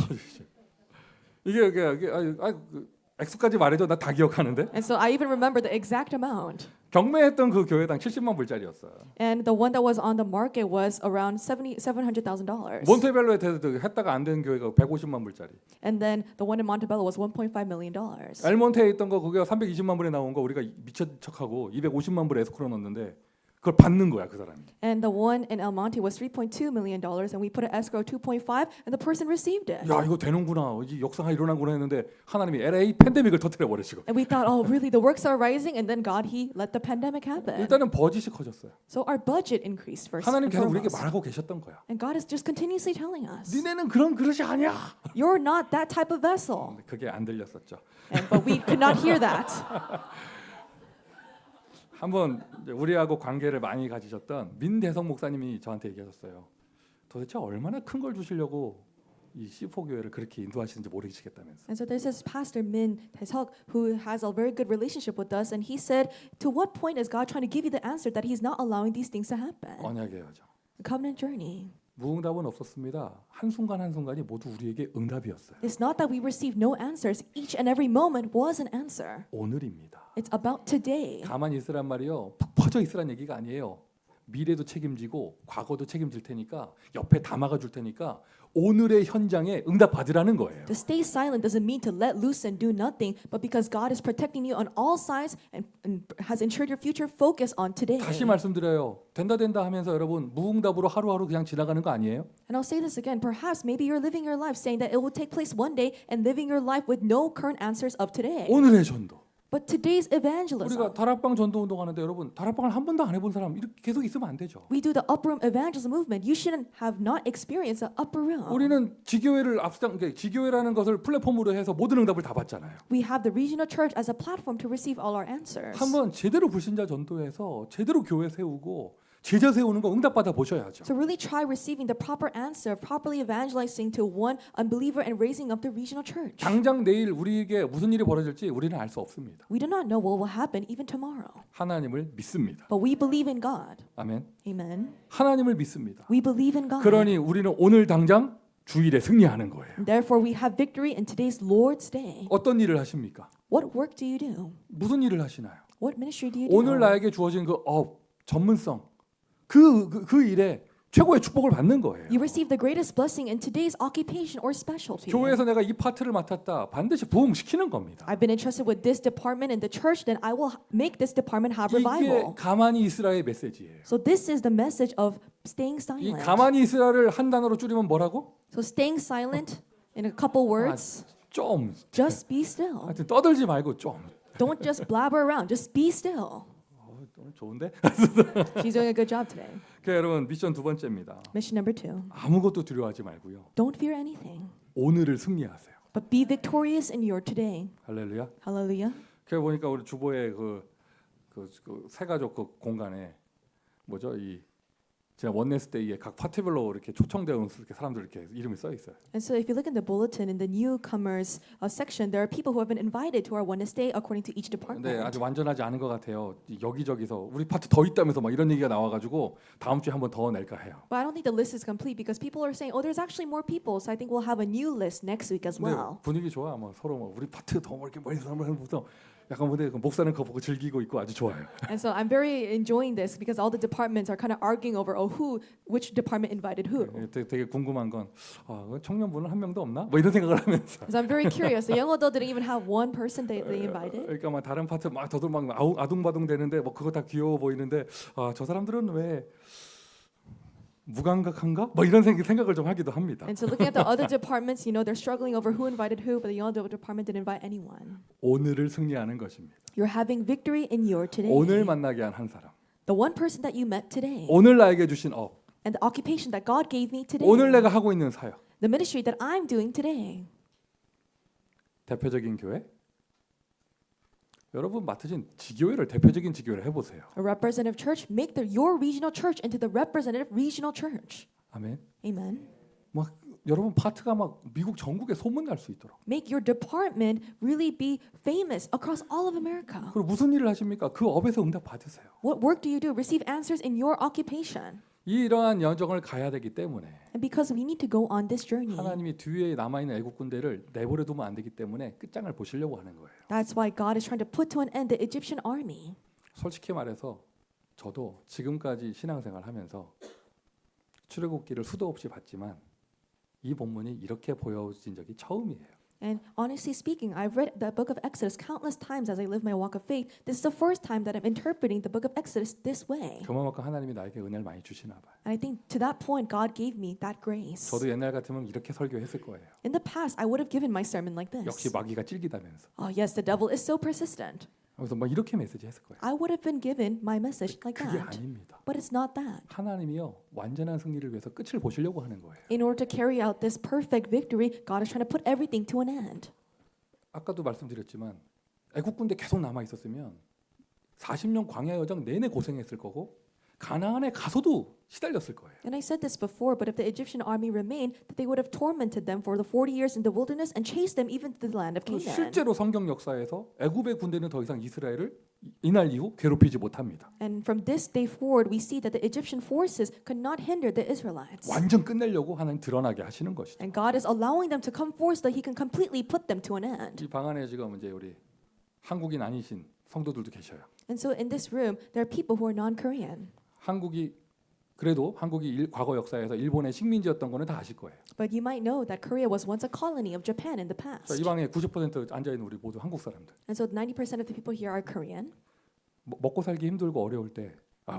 이게 액수까지 말해도 나 다 기억하는데 And so I even remember the exact amount. 경매했던 그 교회당 70만 불짜리였어요. And the one that was on the market was around $700,000. 몬테벨로에 했다가 안 된 교회가 150만 불짜리. And then the one in Montebello was $1.5 million. 엘몬테에 있던 거 그게 320만 불에 나온 거 우리가 미친 척하고 250만 불에 에스크로 넣었는데 그걸 받는 거야 그 사람이. And the one in El Monte was $3.2 million, and we put an escrow 2.5, and the person received it. 야 이거 되는구나 이 역사가 일어나구나 했는데 하나님이 LA 팬데믹을 터뜨려 버리시고. And we thought, oh, really, the works are rising, and then God, He let the pandemic happen. 일단은 버짓이 커졌어요. So our budget increased first. 하나님 and 계속 우리에게 foremost. 말하고 계셨던 거야. And God is just continuously telling us, 니네는 그런 그릇이 아니야. you're not that type of vessel. 그게 안 들렸었죠. But we could not hear that. 한번 우리하고 관계를 많이 가지셨던 민대성 목사님이 저한테 얘기하셨어요. 도대체 얼마나 큰 걸 주시려고 이 C4 교회를 그렇게 인도하시는지 모르시겠다면서. And so there's this pastor Min Tae-seok who has a very good relationship with us, and he said, to what point is God trying to give you the answer that He's not allowing these things to happen? 언약이에요. The covenant journey. 무응답은 없었습니다. 한순간 한순간이 모두 우리에게 응답이었어요. It's not that we received no answers. Each and every moment was an answer. 오늘입니다. It's about today. 가만히 있으란 말이요. 푹 퍼져 있으란 얘기가 아니에요. 미래도 책임지고 과거도 책임질 테니까 옆에 다 막아줄 테니까 오늘의 현장에 응답 받으라는 거예요. To stay silent doesn't mean to let loose and do nothing, but because God is protecting you on all sides and has ensured your future, focus on today. 다시 말씀드려요. 된다 하면서 여러분 무응답으로 하루하루 그냥 지나가는 거 아니에요? And I'll say this again. Perhaps maybe you're living your life saying that it will take place one day and living your life with no current answers of today. 오늘의 전도. But today's evangelism. 우리가 다락방 전도 운동하는데 여러분 다락방을 한 번도 안 해본 사람 이렇게 계속 있으면 안 되죠. We do the upper room evangelism movement. You shouldn't have not experienced the upper room. 우리는 지교회를 지교회라는 것을 플랫폼으로 해서 모든 응답을 다 받잖아요. We have the regional church as a platform to receive all our answers. 한번 제대로 불신자 전도해서 제대로 교회 세우고 제자 세우는 거 응답 받아 보셔야죠. So really try receiving the proper answer, properly evangelizing to one unbeliever and raising up the regional church. 당장 내일 우리에게 무슨 일이 벌어질지 우리는 알 수 없습니다. We do not know what will happen even tomorrow. 하나님을 믿습니다. But we believe in God. 아멘. Amen. 하나님을 믿습니다. We believe in God. 그러니 우리는 오늘 당장 주일에 승리하는 거예요. And therefore we have victory in today's Lord's Day. 어떤 일을 하십니까? What work do you do? 무슨 일을 하시나요? What ministry do you do? 오늘 나에게 주어진 그 전문성 그 일에 최고의 축복을 받는 거예요. You receive the greatest blessing in today's occupation or specialty. 교회에서 내가 이 파트를 맡았다. 반드시 부흥시키는 겁니다. I've been entrusted with this department in the church, then I will make this department have 이게 revival. 가만히 있으라의 메시지예요. So this is the message of staying 이 silent. 가만히 있으라를 한 단어로 줄이면 뭐라고? So staying silent in a couple words. 좀 Just be still. 하여튼 떠들지 말고 좀. Don't just blabber around. Just be still. 오늘 좋은데? She's doing a good job today. 여러분 미션 두 번째입니다. Mission number 2. 아무것도 두려워하지 말고요. Don't fear anything, 오늘을 승리하세요. but be victorious in your today. 할렐루야. Hallelujah. 그래 보니까 우리 주보의 세 가족 그 공간에 뭐죠? 이 지난 원네스데이에 각 파트별로 이렇게 초청되어 온 이렇게 사람들 이렇게 이름이 써 있어요. And so if you look in the bulletin in the newcomers section, there are people who have been invited to our Oneness Day according to each department. 근데 아직 완전하지 않은 것 같아요. 여기저기서 우리 파트 더 있다면서 막 이런 얘기가 나와가지고 다음 주에 한번 더 낼까 해요. But I don't think the list is complete because people are saying, oh, there's actually more people. So I think we'll have a new list next week as 근데 well. 분위기 좋아. 뭐 서로 뭐 우리 파트 더 이렇게 많이 사람부터 약간 근데 목사는 그거 보고 즐기고 있고 아주 좋아요. And so I'm very enjoying this because all the departments are kind of arguing over, oh, which department invited who. 되게 궁금한 건 청년부는 한 명도 없나? 뭐 이런 생각을 하면서. So I'm very curious. The young adult didn't even have one person they invited. 그러니까 막 다른 파트 막 저도 막 아둥바둥 되는데 뭐 그거 다 귀여워 보이는데 저 사람들은 왜 무감각한가? 뭐 이런 생각을 좀 하기도 합니다. And so looking at the other departments, you know, they're struggling over who invited who, but the young adult department didn't invite anyone. 오늘을 승리하는 것입니다. You're having victory in your today. 오늘 만나게 한 한 사람. The one person that you met today. 오늘 나에게 주신 업. And the occupation that God gave me today. 오늘 내가 하고 있는 사역. The ministry that I'm doing today. 대표적인 교회. 여러분 맡으신 지교회를 대표적인 지교회를 해보세요. A representative church, make your regional church into the representative regional church. 아멘. Amen. 막 여러분 파트가 막 미국 전국에 소문날 수 있도록. Make your department really be famous across all of America. 그리고 무슨 일을 하십니까? 그 업에서 응답 받으세요. What work do you do? Receive answers in your occupation. 이러한 여정을 가야 되기 때문에 And because we need to go on this journey. 하나님이 뒤에 남아 있는 애국 군대를 내버려 두면 안 되기 때문에 끝장을 보시려고 하는 거예요. That's why God is trying to put to an end the Egyptian army. 솔직히 말해서 저도 지금까지 신앙생활 하면서 출애굽기를 수도 없이 봤지만 이 본문이 이렇게 보여진 적이 처음이에요. And honestly speaking, I've read the book of Exodus countless times as I live my walk of faith. This is the first time that I'm interpreting the book of Exodus this way. 그만큼 하나님이 나에게 은혜를 많이 주시나 봐요. And I think to that point, God gave me that grace. 저도 옛날 같으면 이렇게 설교했을 거예요. In the past, I would have given my sermon like 역시 this. 마귀가 찔기다면서. Oh yes, the devil is so persistent. 그래서 막 이렇게 메시지 했을 거예요. I would have been given my message like 그게 that. 아닙니다. But it's not that. 하나님이요 완전한 승리를 위해서 끝을 보시려고 하는 거예요. In order to carry out this perfect victory, God is trying to put everything to an end. 아까도 말씀드렸지만 애국 군대 계속 남아 있었으면 40년 광야 여정 내내 고생했을 거고 가나안에 가서도 시달렸을 거예요. And I said this before, but if the Egyptian army remained, that they would have tormented them for the 40 years in the wilderness and chased them even to the land of Canaan. 실제로 성경 역사에서 애굽의 군대는 더 이상 이스라엘을 이날 이후 괴롭히지 못합니다. And from this day forward, we see that the Egyptian forces could not hinder the Israelites. 완전 끝내려고 하나님 드러나게 하시는 것이죠. And God is allowing them to come forth so that He can completely put them to an end. 이 방 안에 지금 이제 우리 한국인 아니신 성도들도 계셔요. And so in this room, there are people who are non-Korean. 한국이 그래도 한국이 과거 역사에서 일본의 식민지였던 거는 다 아실 거예요. But you might know that Korea was once a colony of Japan in the 자, past. 이 방에 90% 앉아 있는 우리 모두 한국 사람들. And so 90% of the people here are Korean. 먹고 살기 힘들고 어려울 때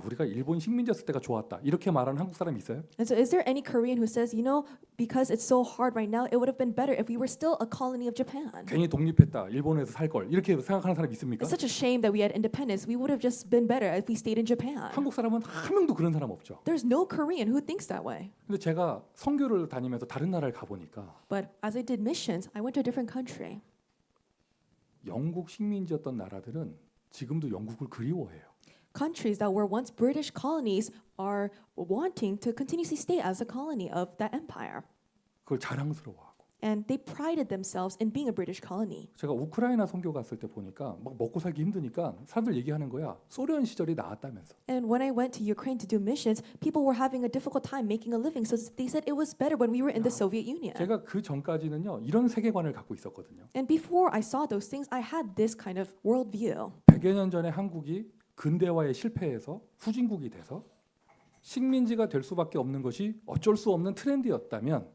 우리가 일본 식민지였을 때가 좋았다. 이렇게 말하는 한국 사람이 있어요? And so is there any Korean who says, you know, because it's so hard right now, it would have been better if we were still a colony of Japan? 괜히 독립했다. 일본에서 살 걸. 이렇게 생각하는 사람 있습니까? It's such a shame that we had independence. We would have just been better if we stayed in Japan. 한국 사람은 한 명도 그런 사람 없죠. There's no Korean who thinks that way. 근데 제가 선교를 다니면서 다른 나라를 가 보니까 But as I did missions, I went to a different country. 영국 식민지였던 나라들은 지금도 영국을 그리워해요. Countries that were once British colonies are wanting to continuously stay as a colony of that empire. 그걸 자랑스러워하고. And they prided themselves in being a British colony. 제가 우크라이나 선교 갔을 때 보니까 막 먹고 살기 힘드니까 사람들 얘기하는 거야. 소련 시절이 나았다면서. And when I went to Ukraine to do missions, people were having a difficult time making a living. So they said it was better when we were in the Soviet Union. 제가 그 전까지는요 이런 세계관을 갖고 있었거든요. And before I saw those things, I had this kind of worldview. 100여 년 전에 한국이 근대화에 실패해서 후진국이 돼서 식민지가 될 수밖에 없는 것이 어쩔 수 없는 트렌드였다면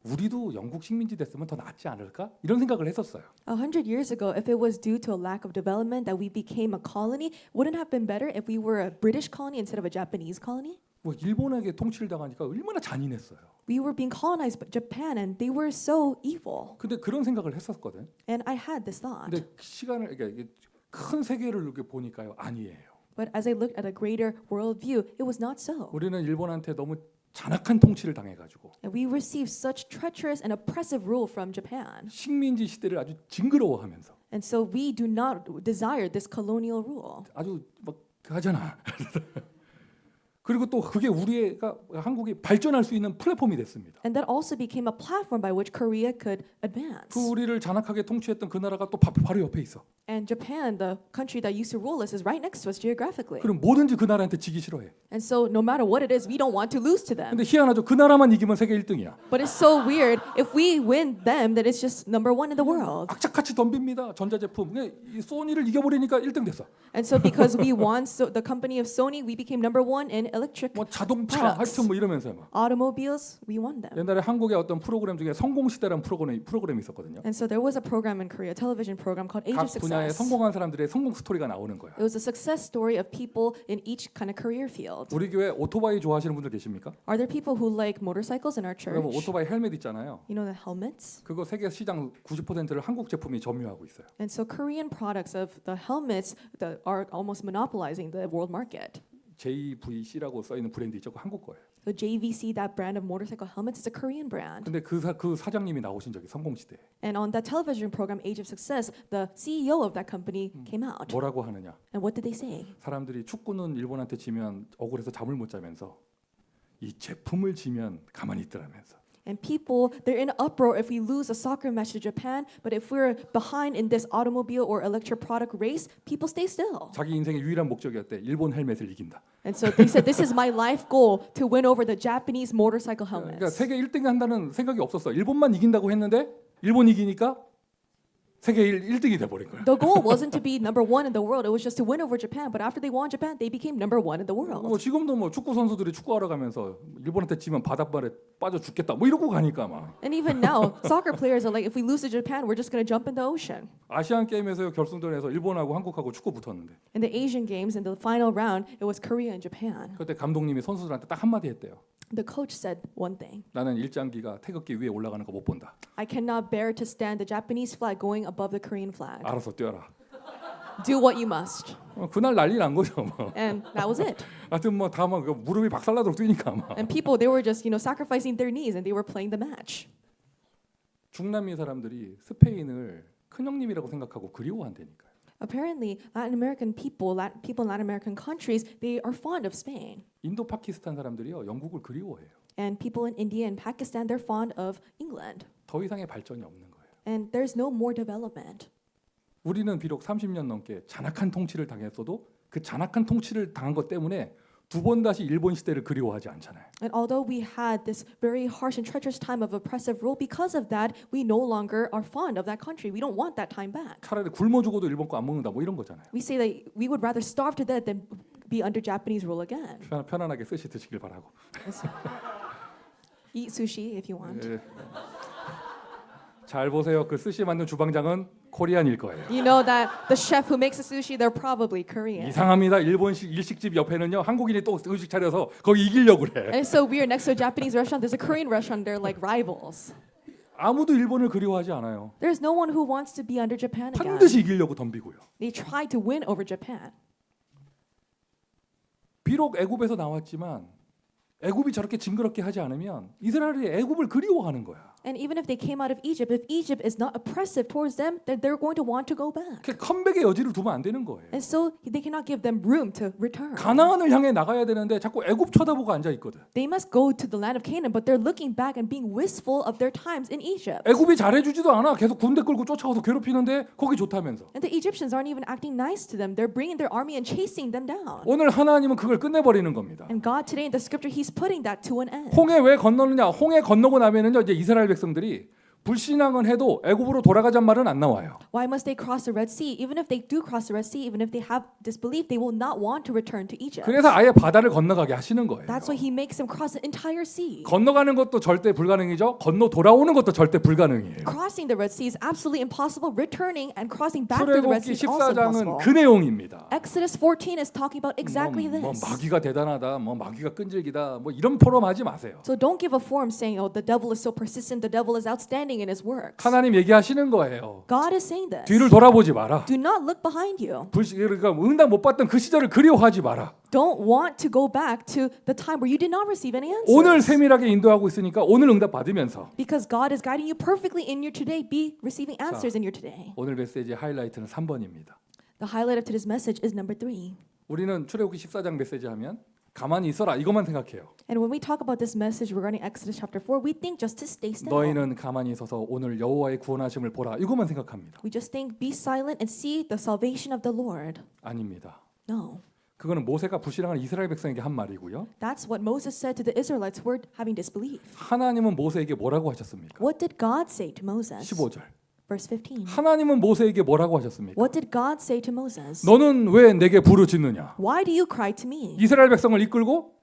우리도 영국 식민지 됐으면 더 낫지 않을까? 이런 생각을 했었어요. 100 years ago, if it was due to a lack of development that we became a colony, wouldn't it have been better if we were a British colony instead of a Japanese colony? 뭐 일본에게 통치를 당하니까 얼마나 잔인했어요. We were being colonized by Japan, and they were so evil. 근데 그런 생각을 했었거든. And I had this thought. 근데 시간을 그러니까 이게 큰 세계를 이렇게 보니까요, 아니에요. But as I looked at a greater world view, it was not so. 우리는 일본한테 너무 잔악한 통치를 당해가지고 And we received such treacherous and oppressive rule from Japan. 식민지 시대를 아주 징그러워하면서 And so we do not desire this colonial rule. 아주 막 하잖아. 그리고 또 그게 우리가 한국이 발전할 수 있는 플랫폼이 됐습니다. And that also became a platform by which Korea could 그 advance. 우리를 잔악하게 통치했던 그 나라가 또 바로 옆에 있어. And Japan, the country that used to rule us, is right next to us geographically. 그럼 뭐든지 그 나라한테 지기 싫어해. And so no matter what it is, we don't want to lose to them. 근데 희한하죠. 그 나라만 이기면 세계 1등이야. But it's so weird. If we win them, then it's just number one in the world. 악착같이 덤빕니다. 전자제품. 근데 이 소니를 이겨버리니까 1등 됐어. And so because we won the company of Sony, we became number one in electric 뭐 자동차 products. 하여튼 뭐 이러면서 막. Automobiles, we won them. 옛날에 한국의 어떤 프로그램 중에 성공시대라는 프로그램이 있었거든요. And so there was a program in Korea, a television program called Age 각 of 분야에 Success. 성공한 사람들의 성공 스토리가 나오는 거야. It was a success story of people in each kind of career field. 우리 교회 오토바이 좋아하시는 분들 계십니까? Are there people who like motorcycles in our 여러분 church? 오토바이 헬멧 있잖아요. You know the helmets? 그거 세계 시장 90%를 한국 제품이 점유하고 있어요. And so Korean products of the helmets that are almost monopolizing the world market. JVC라고 써 있는 브랜드 있죠. 그거 한국 거예요. The JVC, that brand of motorcycle helmets, is a Korean brand. 근데 그 사장님이 나오신 적이 성공시대. And on that television program, Age of Success, the CEO of that company came out. 뭐라고 하느냐? And what did they say? 사람들이 축구는 일본한테 지면 억울해서 잠을 못 자면서 이 제품을 지면 가만히 있더라면서. And people, they're in uproar if we lose a soccer match to Japan, but if we're behind in this automobile or electric product race, people stay still. 자기 인생의 유일한 목적이었대. 일본 헬멧을 이긴다. And so they said, this is my life goal, to win over the Japanese motorcycle 그러니까 helmets. 세계 1등 한다는 생각이 없었어. 일본만 이긴다고 했는데 일본 이기니까 세계 1등이 돼 버린 거야. The goal wasn't to be number one in the world, it was just to win over Japan. But after they won Japan, they became number one in the 뭐 world. 지금도 뭐 축구 선수들이 축구하러 가면서 일본한테 지면 바닷물에 빠져 죽겠다. 뭐 이러고 가니까 막. And even now, soccer players are like, if we lose to Japan, we're just going to jump in the ocean. 아시안 게임에서 결승전에서 일본하고 한국하고 축구 붙었는데 In the Asian Games, in the final round, it was Korea and Japan. 그때 감독님이 선수들한테 딱 한마디 했대요. The coach said one thing. 나는 일장기가 태극기 위에 올라가는 거 못 본다. I cannot bear to stand the Japanese flag going above the Korean flag. 알아서 뛰어라. Do what you must. 그날 난리 난 거죠. 뭐. And that was it. 하여튼 뭐 다 막 무릎이 박살나도록 뛰니까 막. And people, they were just, sacrificing their knees and they were playing the match. 중남미 사람들이 스페인을 큰형님이라고 생각하고 그리워한다니까요. Apparently, Latin American people in Latin American countries, they are fond of Spain. 인도 파키스탄 사람들이요 영국을 그리워해요. And people in India and Pakistan, they're fond of England. 더 이상의 발전이 없는 거예요. And there's no more development. 우리는 비록 30년 넘게 잔악한 통치를 당했어도 그 잔악한 통치를 당한 것 때문에 두 번 다시 일본 시대를 그리워하지 않잖아요. And although we had this very harsh and treacherous time of oppressive rule, because of that, we no longer are fond of that country. We don't want that time back. 차라리 굶어 죽어도 일본 거 안 먹는다 뭐 이런 거잖아요. We say that we would rather starve to death than be under Japanese rule again. 편안하게 스시 드시길 바라고. Eat sushi if you want. 예. 잘 보세요. 그 스시 만든 주방장은 코리안일 거예요. You know that the chef who makes the sushi, they're probably Korean. 이상합니다. 일본식 일식집 옆에는요 한국인이 또 음식 차려서 거기 이기려고 그래. And it's so weird. Next to a Japanese restaurant, there's a Korean restaurant. They're like rivals. 아무도 일본을 그리워하지 않아요. There's no one who wants to be under Japan again. 반드시 이기려고 덤비고요. They try to win over Japan. 비록 애굽에서 나왔지만 애굽이 저렇게 징그럽게 하지 않으면 이스라엘이 애굽을 그리워하는 거야. And even if they came out of Egypt, if Egypt is not oppressive towards them, then they're going to want to go back. 그 컴백의 여지를 두면 안 되는 거예요. And so they cannot give them room to return. 가나안을 향해 나가야 되는데 자꾸 애굽 쳐다보고 앉아 있거든. They must go to the land of Canaan, but they're looking back and being wistful of their times in Egypt. 애굽이 잘해주지도 않아. 계속 군대 끌고 쫓아가서 괴롭히는데 거기 좋다면서. And the Egyptians aren't even acting nice to them. They're bringing their army and chasing them down. 오늘 하나님은 그걸 끝내버리는 겁니다. And God today in the scripture, He's putting that to an end. 홍해 왜 건너느냐? 홍해 건너고 나면은요 이제 이스라엘 백성들이 불신앙은 해도 애굽으로 돌아가자는 말은 안 나와요. Why must they cross the Red Sea? Even if they do cross the Red Sea, even if they have disbelief, they will not want to return to Egypt. 그래서 아예 바다를 건너가게 하시는 거예요. That's why he makes them cross the entire sea. 건너가는 것도 절대 불가능이죠. 건너 돌아오는 것도 절대 불가능이에요. Crossing the Red Sea is absolutely impossible. Returning and crossing back to the Red 출애굽기 Sea is also 14장은 impossible. 그 내용입니다. Exodus 14 is talking about exactly 뭐 this. 마귀가 대단하다, 뭐 마귀가 끈질기다, 뭐 이런 포럼하지 마세요. So don't give a forum saying, "Oh, the devil is so persistent. The devil is outstanding in his works." 하나님 얘기하시는 거예요. God is saying this. 뒤를 돌아보지 마라. Do not look behind you. 그러니까 응답 못 받던 그 시절을 그리워하지 마라. Don't want to go back to the time where you did not receive any answers. 오늘 세밀하게 인도하고 있으니까 오늘 응답 받으면서 Because God is guiding you perfectly in your today. Be receiving answers in your today. 오늘 메시지의 하이라이트는 3번입니다. The highlight of today's message is number 3. 우리는 출애굽기 14장 메시지 하면 가만히 있어라 이것만 생각해요. And when we talk about this message regarding Exodus chapter 4, we think just to stay still. 너희는 가만히 있어서 오늘 여호와의 구원하심을 보라 이것만 생각합니다. We just think, be silent and see the salvation of the Lord. 아닙니다. No. 그거는 모세가 불신앙한 이스라엘 백성에게 한 말이고요. That's what Moses said to the Israelites who were having disbelief. 하나님은 모세에게 뭐라고 하셨습니까? What did God say to Moses? 15절. Verse 15. 하나님은 모세에게 뭐라고 하셨습니까? What did God say to Moses? 너는 왜 내게 부르짖느냐? Why do you cry to me? 이스라엘 백성을 이끌고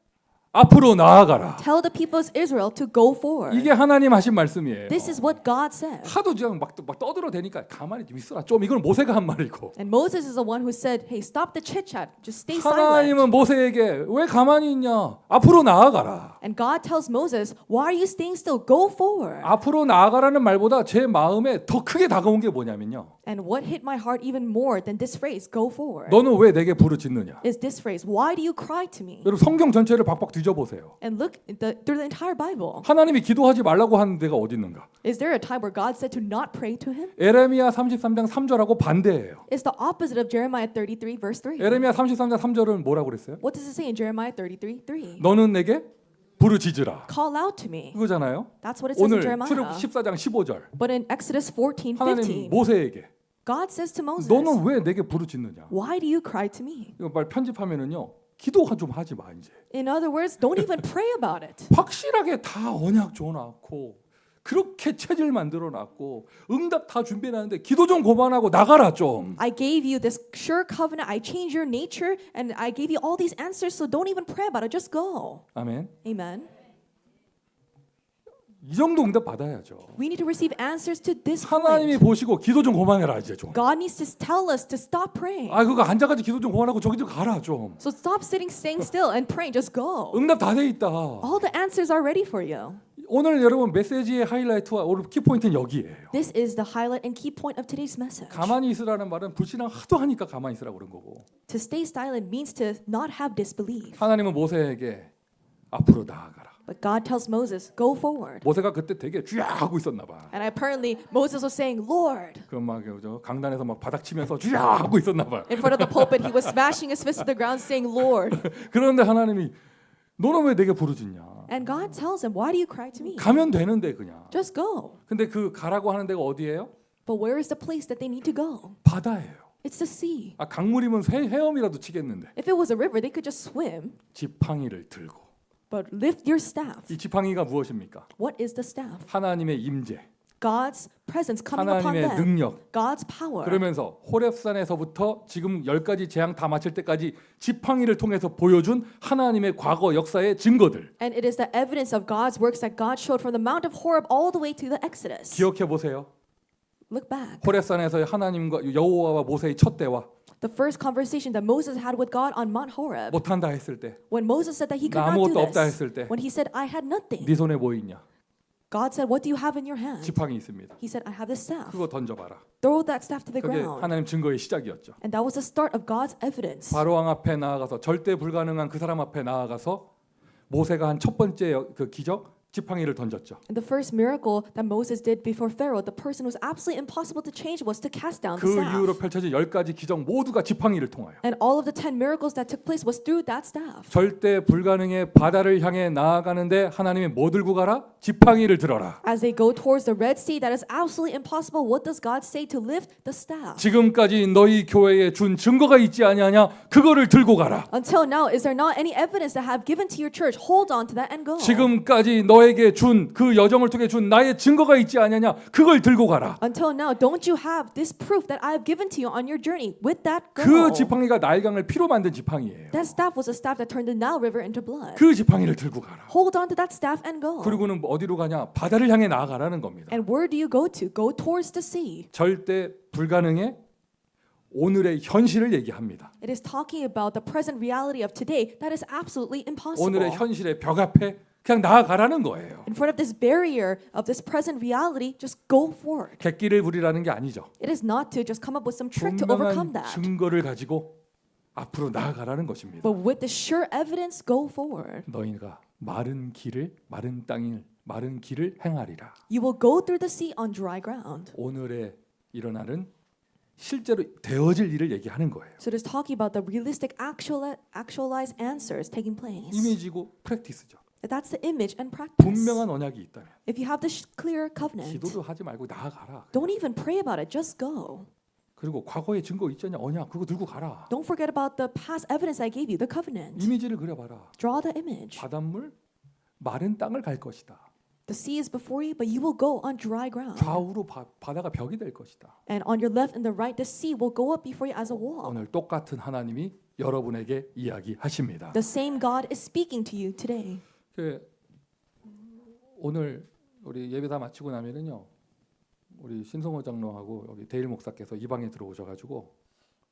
앞으로 나아가라. Tell the people of Israel to go forward. 이게 하나님 하신 말씀이에요. This is what God said. 하도 그냥 막 떠들어대니까 가만히 좀 있어라. 좀 이건 모세가 한 말이고. And Moses is the one who said, hey, stop the chit chat. Just stay silent. 하나님은 모세에게 왜 가만히 있냐? 앞으로 나아가라. And God tells Moses, why are you staying still? Go forward. 앞으로 나아가라는 말보다 제 마음에 더 크게 다가온 게 뭐냐면요. And what hit my heart even more than this phrase, go forward, 너는 왜 내게 부르짖느냐? is this phrase, why do you cry to me? 여러분 성경 전체를 박박 뒤져보세요. And look through the entire Bible. 하나님이 기도하지 말라고 하는 데가 어디 있는가? Is there a time where God said to not pray to him? 에레미야 33장 3절하고 반대예요. It's the opposite of Jeremiah 33 verse 3. 에레미야 33장 3절은 뭐라고 그랬어요? What does it say in Jeremiah 33 3? 너는 내게 부르짖으라. Call out to me. 그거잖아요. That's what it says in 오늘 Jeremiah. 출애굽 14장 15절. But in Exodus 14 하나님 15, 모세에게 God says to Moses, 너는 왜 내게 부르짖느냐? why do you cry to me? 이거 말 편집하면은요. 기도 좀 하지 마 이제. In other words, don't even pray about it. 확실하게 다 언약 줘놨고 그렇게 체질 만들어놨고 응답 다 준비해놨는데 기도 좀 그만하고 나가라 좀. I gave you this sure covenant. I changed your nature and I gave you all these answers. So don't even pray about it. Just go. 아멘. Amen. 이 정도 응답 받아야죠. We need to receive answers to this 하나님이 point. 보시고 기도 좀 그만해라 이제 좀. God needs to tell us to stop praying. 아 그거 앉아가지고 기도 좀 그만하고 저기 좀 가라 좀. So stop staying still and praying. Just go. 응답 다 돼 있다. All the answers are ready for you. 오늘 여러분 메시지의 하이라이트와 오늘 키포인트는 여기예요. This is the highlight and key point of today's message. 가만히 있으라는 말은 불신앙 하도 하니까 가만히 있으라고 그런 거고. To stay silent means to not have disbelief. 하나님은 모세에게 앞으로 나아가라. But God tells Moses, go forward. 모세가 그때 되게 쥐야 하고 있었나 봐. And apparently Moses was saying, Lord. 그럼 막 강단에서 막 바닥 치면서 쥐야 하고 있었나 봐. In front of the pulpit, he was smashing his fist to the ground saying, Lord. 그런데 하나님이 너는 왜 내게 부르짖냐? And God tells him, why do you cry to me? 가면 되는데 그냥. Just go. 근데 그 가라고 하는 데가 어디예요? But where is the place that they need to go? 바다예요. It's the sea. 아 강물이면 헤엄이라도 치겠는데. If it was a river, they could just swim. 지팡이를 들고. But lift your staff. 이 지팡이가 무엇입니까? What is the staff? 하나님의 임재, God's presence coming upon 하나님의 them. 능력. God's power. 그러면서 호렙산에서부터 지금 10가지 재앙 다 마칠 때까지 지팡이를 통해서 보여준 하나님의 과거 역사의 증거들. And it is the evidence of God's works that God showed from the Mount of Horeb all the way to the Exodus. 기억해 보세요. Look back. 호렙산에서의 하나님과 여호와와 모세의 첫 대화. The first conversation that Moses had with God on Mount Horeb. 못한다 했을 때, When Moses said that he could 나 not do 아무것도 없다 this. 했을 때, When he said, I had nothing. 네 손에 뭐 있냐? God said, what do you have in your hand? 지팡이 있습니다. He said, I have this staff. 그거 던져봐라. Throw that staff to the 그게 ground. 하나님 증거의 시작이었죠. And that was the start of God's evidence. 바로왕 앞에 나아가서 절대 불가능한 그 사람 앞에 나아가서 모세가 한 첫 번째 그 기적 지팡이를 던졌죠. And the first miracle that Moses did before Pharaoh, the person who was absolutely impossible to change, was to cast down the 그 이후로 staff. 펼쳐진 10가지 기적 모두가 지팡이를 통하여 And all of the 10 miracles that took place was through that staff. 절대 불가능의 바다를 향해 나아가는데 하나님이 뭐 들고 가라? 지팡이를 들어라. As they go towards the Red Sea, that is absolutely impossible. What does God say to lift the staff? 지금까지 너희 교회에 준 증거가 있지 아니하냐? 그거를 들고 가라. Until now, is there not any evidence that have given to your church? Hold on to that and go. 지금까지 너희 너에게 준 그 여정을 통해 준 나의 증거가 있지 않느냐? 그걸 들고 가라. Until now, don't you have this proof that I have given to you on your journey? With that, 그 go. 지팡이가 나일강을 피로 만든 지팡이에요. That staff was a staff that turned the Nile River into blood. 그 지팡이를 들고 가라. Hold on to that staff and go. 그리고는 어디로 가냐? 바다를 향해 나아가라는 겁니다. And where do you go to? Go towards the sea. 절대 불가능해 오늘의 현실을 얘기합니다. It is talking about the present reality of today that is absolutely impossible. 오늘의 현실의 벽 앞에 그냥 나아가라는 거예요. In front of this barrier of this present reality, just go forward. 객기를 부리라는 게 아니죠. It is not to just come up with some trick to overcome 분명한 that. 증거를 가지고 앞으로 나아가라는 것입니다. But with the sure evidence, go forward. 너희가 마른 길을 행하리라. You will go through the sea on dry ground. 오늘에 일어나는 실제로 되어질 일을 얘기하는 거예요. So it is talking about the realistic, actualized answers taking place. 이미지고 프랙티스죠. That's the image and practice. 분명한 언약이 있다면 If you have this clear covenant, 기도도 하지 말고 나아가라. don't even pray about it. Just go. 그리고 과거의 증거 있잖냐 언약 그거 들고 가라. Don't forget about the past evidence I gave you, the covenant. 이미지를 그려봐라. Draw the image. 바닷물 마른 땅을 갈 것이다. The sea is before you, but you will go on dry ground. 좌우로 바다가 벽이 될 것이다. And on your left and the right, the sea will go up before you as a wall. 오늘 똑같은 하나님이 여러분에게 이야기하십니다. The same God is speaking to you today. 오늘 우리 예배 다 마치고 나면은요, 우리 신성호 장로하고 여기 데일 목사께서 이 방에 들어오셔가지고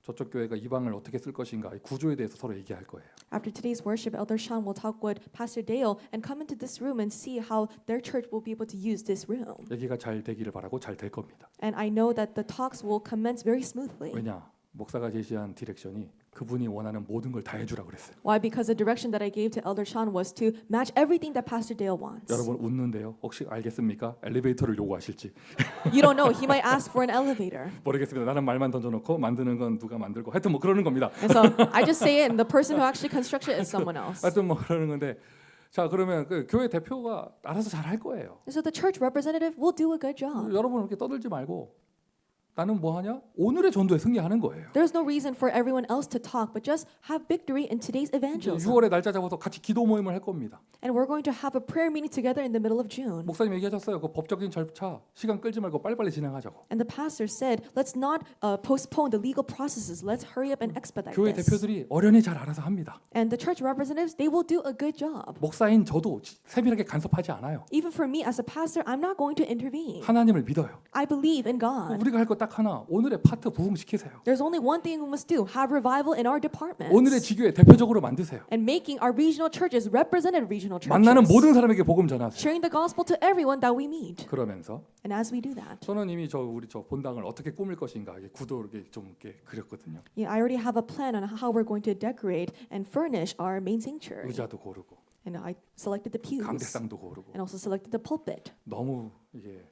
저쪽 교회가 이 방을 어떻게 쓸 것인가 이 구조에 대해서 서로 얘기할 거예요. After today's worship, Elder Sean will talk with Pastor Dale and come into this room and see how their church will be able to use this room. 얘기가 잘 되기를 바라고 잘 될 겁니다. And I know that the talks will commence very smoothly. 왜냐? 목사가 제시한 디렉션이 그분이 원하는 모든 걸 다 해주라 그랬어요. Why? Because the direction that I gave to Elder Sean was to match everything that Pastor Dale wants. 여러분 웃는데요. 혹시 알겠습니까? 엘리베이터를 요구하실지 You don't know. He might ask for an elevator. 모르겠습니다. 나는 말만 던져놓고 만드는 건 누가 만들고 하여튼 뭐 그러는 겁니다. And so I just say it, and the person who actually constructed it is someone else. 하여튼 뭐 그러는 건데 자 그러면 그 교회 대표가 알아서 잘 할 거예요. And so the church representative will do a good job. 여러분 이렇게 떠들지 말고 나는 뭐 하냐? 오늘의 전도에 승리하는 거예요. There's no reason for everyone else to talk, but just have victory in today's evangelism. 6월에 날짜 잡아서 같이 기도 모임을 할 겁니다. And we're going to have a prayer meeting together in the middle of June. 목사님 얘기하셨어요. 그 법적인 절차 시간 끌지 말고 빨리빨리 진행하자고. And the pastor said, let's not postpone the legal processes. Let's hurry up and expedite 교회 this. 대표들이 어련히 잘 알아서 합니다. And the church representatives, they will do a good job. 목사인 저도 세밀하게 간섭하지 않아요. Even for me as a pastor, I'm not going to intervene. 하나님을 믿어요. I believe in God. 우리가 할 거 딱 하나. 오늘의 파트 부흥시키세요. There's only one thing we must do: have revival in our departments. 오늘의 지교회 대표적으로 만드세요. And making our regional churches representative regional churches. 만나는 모든 사람에게 복음 전하세요. Sharing the gospel to everyone that we meet. 그러면서 And as we do that, 저는 이미 우리 본당을 어떻게 꾸밀 것인가 이게 구도 이렇게 좀 이렇게 그렸거든요. yeah, I already have a plan on how we're going to decorate and furnish our main sanctuary. 의자도 고르고 And I selected the pews 강대상도 고르고 and also selected the pulpit. 너무 이게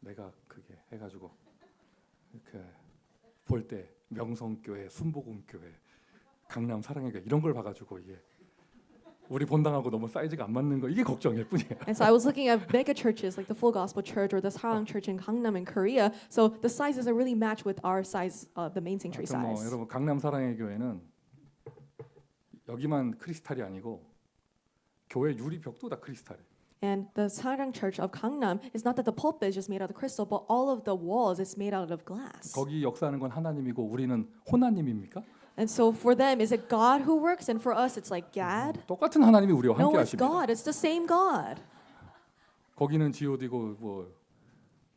내가 그게 해가지고 이렇게 볼 때 명성교회, 순복음교회, 강남 사랑의교회 이런 걸 봐가지고 이게 우리 본당하고 너무 사이즈가 안 맞는 거 이게 걱정일 뿐이에요. And so I was looking at mega churches like the Full Gospel Church or the Sarang Church in Gangnam in Korea. So the sizes are really match with our size, the main sanctuary 뭐 size. 여러분 강남 사랑의 교회는 여기만 크리스탈이 아니고 교회 유리벽도 다 크리스탈이에요. And the Sarang Church of Gangnam is not that the pulpit is just made out of crystal, but all of the walls is made out of glass. 거기 역사하는 건 하나님이고 우리는 호나님입니까? And so for them, is it God who works, and for us, it's like Gad? 똑같은 하나님이 우리와 No, 함께 it's 하십니다. God. It's the same God. 거기는 G.O.D고 뭐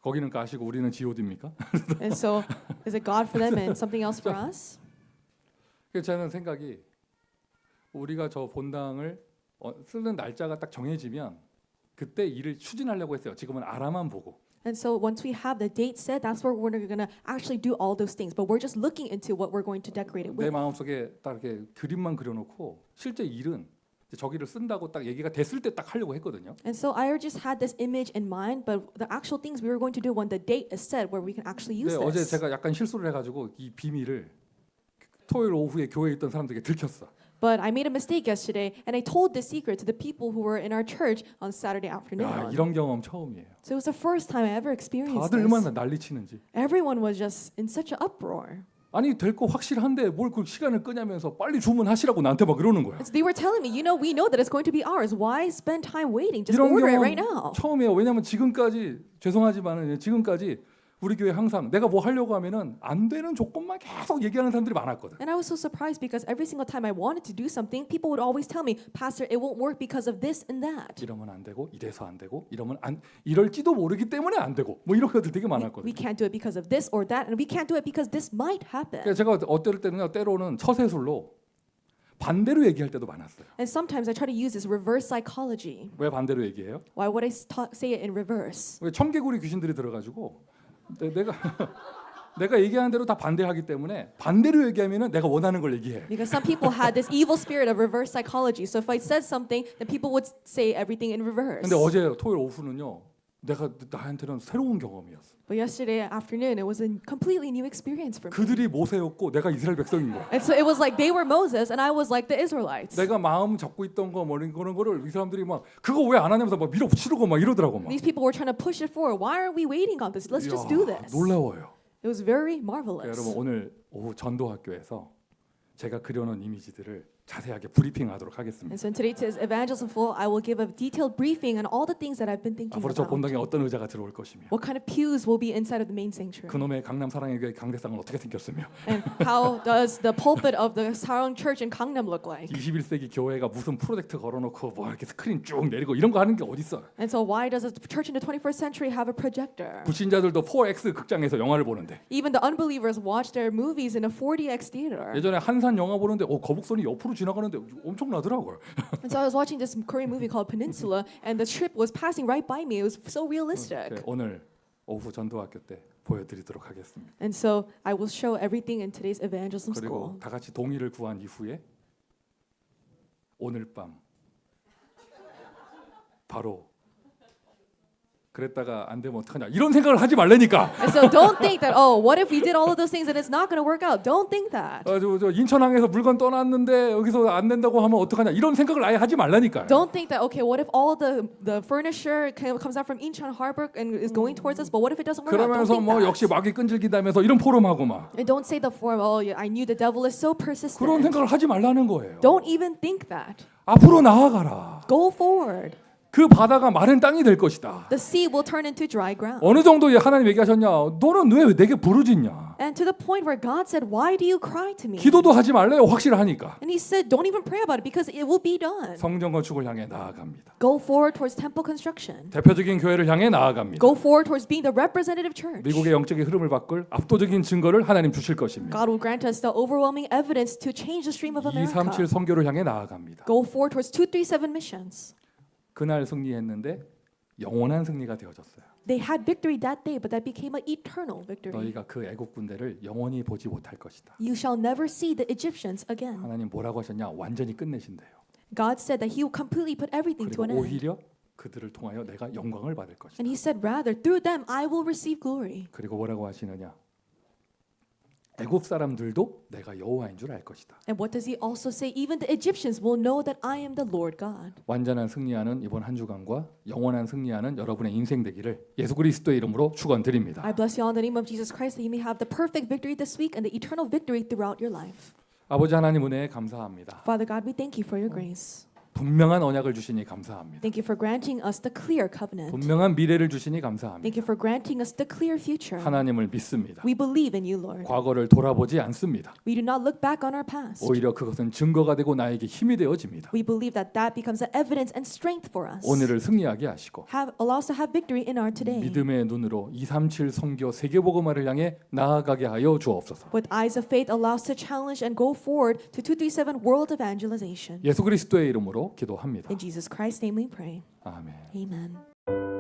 거기는 가시고 우리는 G.O.D입니까? And so is it God for them and something else for us? 그래서 저는 생각이 우리가 저 본당을 쓰는 날짜가 딱 정해지면 그때 일을 추진하려고 했어요. 지금은 알아만 보고. And so once we have the date set, that's where we're going to actually do all those things. But we're just looking into what we're going to decorate it 내 with. 마음속에 딱 이렇게 그림만 그려놓고 실제 일은 저기를 쓴다고 딱 얘기가 됐을 때 딱 하려고 했거든요. And so I just had this image in mind, but the actual things we were going to do when the date is set, where we can actually use 근데 어제 this. 제가 약간 실수를 해가지고 이 비밀을 토요일 오후에 교회에 있던 사람들에게 들켰어. But I made a mistake yesterday, and I told this secret to the people who were in our church on Saturday 야, afternoon. 이런 경험 처음이에요. So it was the first time I ever experienced 다들 this. 얼마나 난리치는지. Everyone was just in such an uproar. 아니 될 거 확실한데 뭘 그 시간을 끄냐면서 빨리 주문하시라고 나한테 막 이러는 거야. And so they were telling me, we know that it's going to be ours. Why spend time waiting? Just 이런 order it 경우는 right now. 처음이에요. 왜냐하면 지금까지 죄송하지만은 지금까지 우리 교회 항상 내가 뭐 하려고 하면은 안 되는 조건만 계속 얘기하는 사람들이 많았거든. And I was so surprised because every single time I wanted to do something, people would always tell me, Pastor, it won't work because of this and that. 이러면 안 되고 이래서 안 되고 이러면 안 이럴지도 모르기 때문에 안 되고 뭐 이런 것들 되게 We 많았거든. can't do it because of this or that, and we can't do it because this might happen. 그러니까 제가 어떨 때는요 때로는 처세술로 반대로 얘기할 때도 많았어요. And sometimes I try to use this reverse psychology. 왜 반대로 얘기해요? Why would I say it in reverse? 왜 청개구리 귀신들이 들어가지고 내가 내가 얘기하는 대로 다 반대하기 때문에 반대로 얘기하면은 내가 원하는 걸 얘기해. Because some people had this evil spirit of reverse psychology. So if I said something, then people would say everything in reverse. 근데 어제 토요일 오후는요 나한테는 새로운 경험이었어. But yesterday afternoon, it was a completely new experience for me. 그들이 모세였고 내가 이스라엘 백성인 거야. And so it was like they were Moses and I was like the Israelites. 내가 마음 잡고 있던 거 뭐 그런 거를 이 사람들이 막 그거 왜 안 하냐면서 막 밀어붙이려고 막 이러더라고 막. These people were trying to push it forward. Why are we waiting on this? Let's just do this. 놀라워요. It was very 그러니까 marvelous. 여러분 오늘 오후 전도학교에서 제가 그려놓은 이미지들을 자세하게 브리핑하도록 하겠습니다. And so in today's evangelism full, I will give a detailed briefing on all the things that I've been thinking 앞으로 저 about. 본당에 어떤 의자가 들어올 것이며 What kind of pews will be inside of the main sanctuary? 그놈의 강남 사랑의 교회 강대상은 어떻게 생겼으며 And how does the pulpit of the Sarong Church in Gangnam look like? 21세기 교회가 무슨 프로젝트 걸어놓고 뭐 이렇게 스크린 쭉 내리고 이런 거 하는 게 어딨어? And so why does a church in the 21st century have a projector? 불신자들도 4X 극장에서 영화를 보는데 Even the unbelievers watch their movies in a 40x theater. 예전에 한산 영화 보는데 거북선이 옆으로 지나가는데 엄청나더라고요. And so I was watching this Korean movie called Peninsula, and the ship was passing right by me. It was so realistic. 오늘 오후 전도학교 때 보여드리도록 하겠습니다. And so I will show everything in today's evangelism 그리고 school. 다 같이 동의를 구한 이후에 오늘 밤 바로 그랬다가 안 되면 어떡하냐 이런 생각을 하지 말라니까. And so don't think that, oh, what if we did all of those things and it's not going to work out? Don't think that. 저 인천항에서 물건 떠났는데 여기서 안 된다고 하면 어떡하냐 이런 생각을 아예 하지 말라니까요. Don't think that, okay, what if all the furniture comes out from Incheon Harbor and is going towards us, but what if it doesn't work out? Don't 그러면서 think 뭐 that. 역시 마귀 끈질기다면서 이런 포럼하고 막 And don't say the form, oh, I knew the devil is so 그런 persistent. 생각을 하지 말라는 거예요. Don't even think that. 앞으로 나아가라. Go forward. 그 바다가 마른 땅이 될 것이다. The sea will turn into dry ground. 어느 정도 하나님 얘기하셨냐? 너는 왜 내게 부르짖냐? And to the point where God said, why do you cry to me? 기도도 하지 말래요. 확실하니까. And he said, don't even pray about it because it will be done. 성전 건축을 향해 나아갑니다. Go forward towards temple construction. 대표적인 교회를 향해 나아갑니다. Go forward towards being the representative church. 미국의 영적인 흐름을 바꿀 압도적인 증거를 하나님 주실 것입니다. God will grant us the overwhelming evidence to change the stream of America. 237 선교를 향해 나아갑니다. Go forward towards 237 missions. 그날 승리했는데 영원한 승리가 되어졌어요. They had victory that day, but that became an eternal victory. 너희가 그 애국 군대를 영원히 보지 못할 것이다. You shall never see the Egyptians again. 하나님 뭐라고 하셨냐? 완전히 끝내신대요. God said that he will completely put everything to 그리고 an end. 오히려 그들을 통하여 내가 영광을 받을 것이다. And he said, rather, through them I will receive glory. 그리고 뭐라고 하시느냐? 애국 사람들도 내가 여호와인 줄 알 것이다. And what does he also say? Even the Egyptians will know that I am the Lord God. 완전한 승리하는 이번 한 주간과 영원한 승리하는 여러분의 인생 되기를 예수 그리스도의 이름으로 축원드립니다. I bless you all in the name of Jesus Christ that you may have the perfect victory this week and the eternal victory throughout your life. 아버지 하나님 은혜에 감사합니다. Father God, we thank you for your grace. 분명한 언약을 주시니 감사합니다. Thank you for granting us the clear covenant. 분명한 미래를 주시니 감사합니다. Thank you for granting us the clear future. 하나님을 믿습니다. We believe in you, Lord. 과거를 돌아보지 않습니다. We do not look back on our past. 오히려 그것은 증거가 되고 나에게 힘이 되어집니다. We believe that that becomes an evidence and strength for us. 오늘을 승리하게 하시고 Allow us to have victory in our today. 믿음의 눈으로 237 선교 세계복음화를 향해 나아가게 하여 주옵소서. With eyes of faith, allow us to challenge and go forward to 237 world evangelization. 예수 그리스도의 이름으로 기도합니다. In Jesus Christ's name we pray. 아멘. Amen.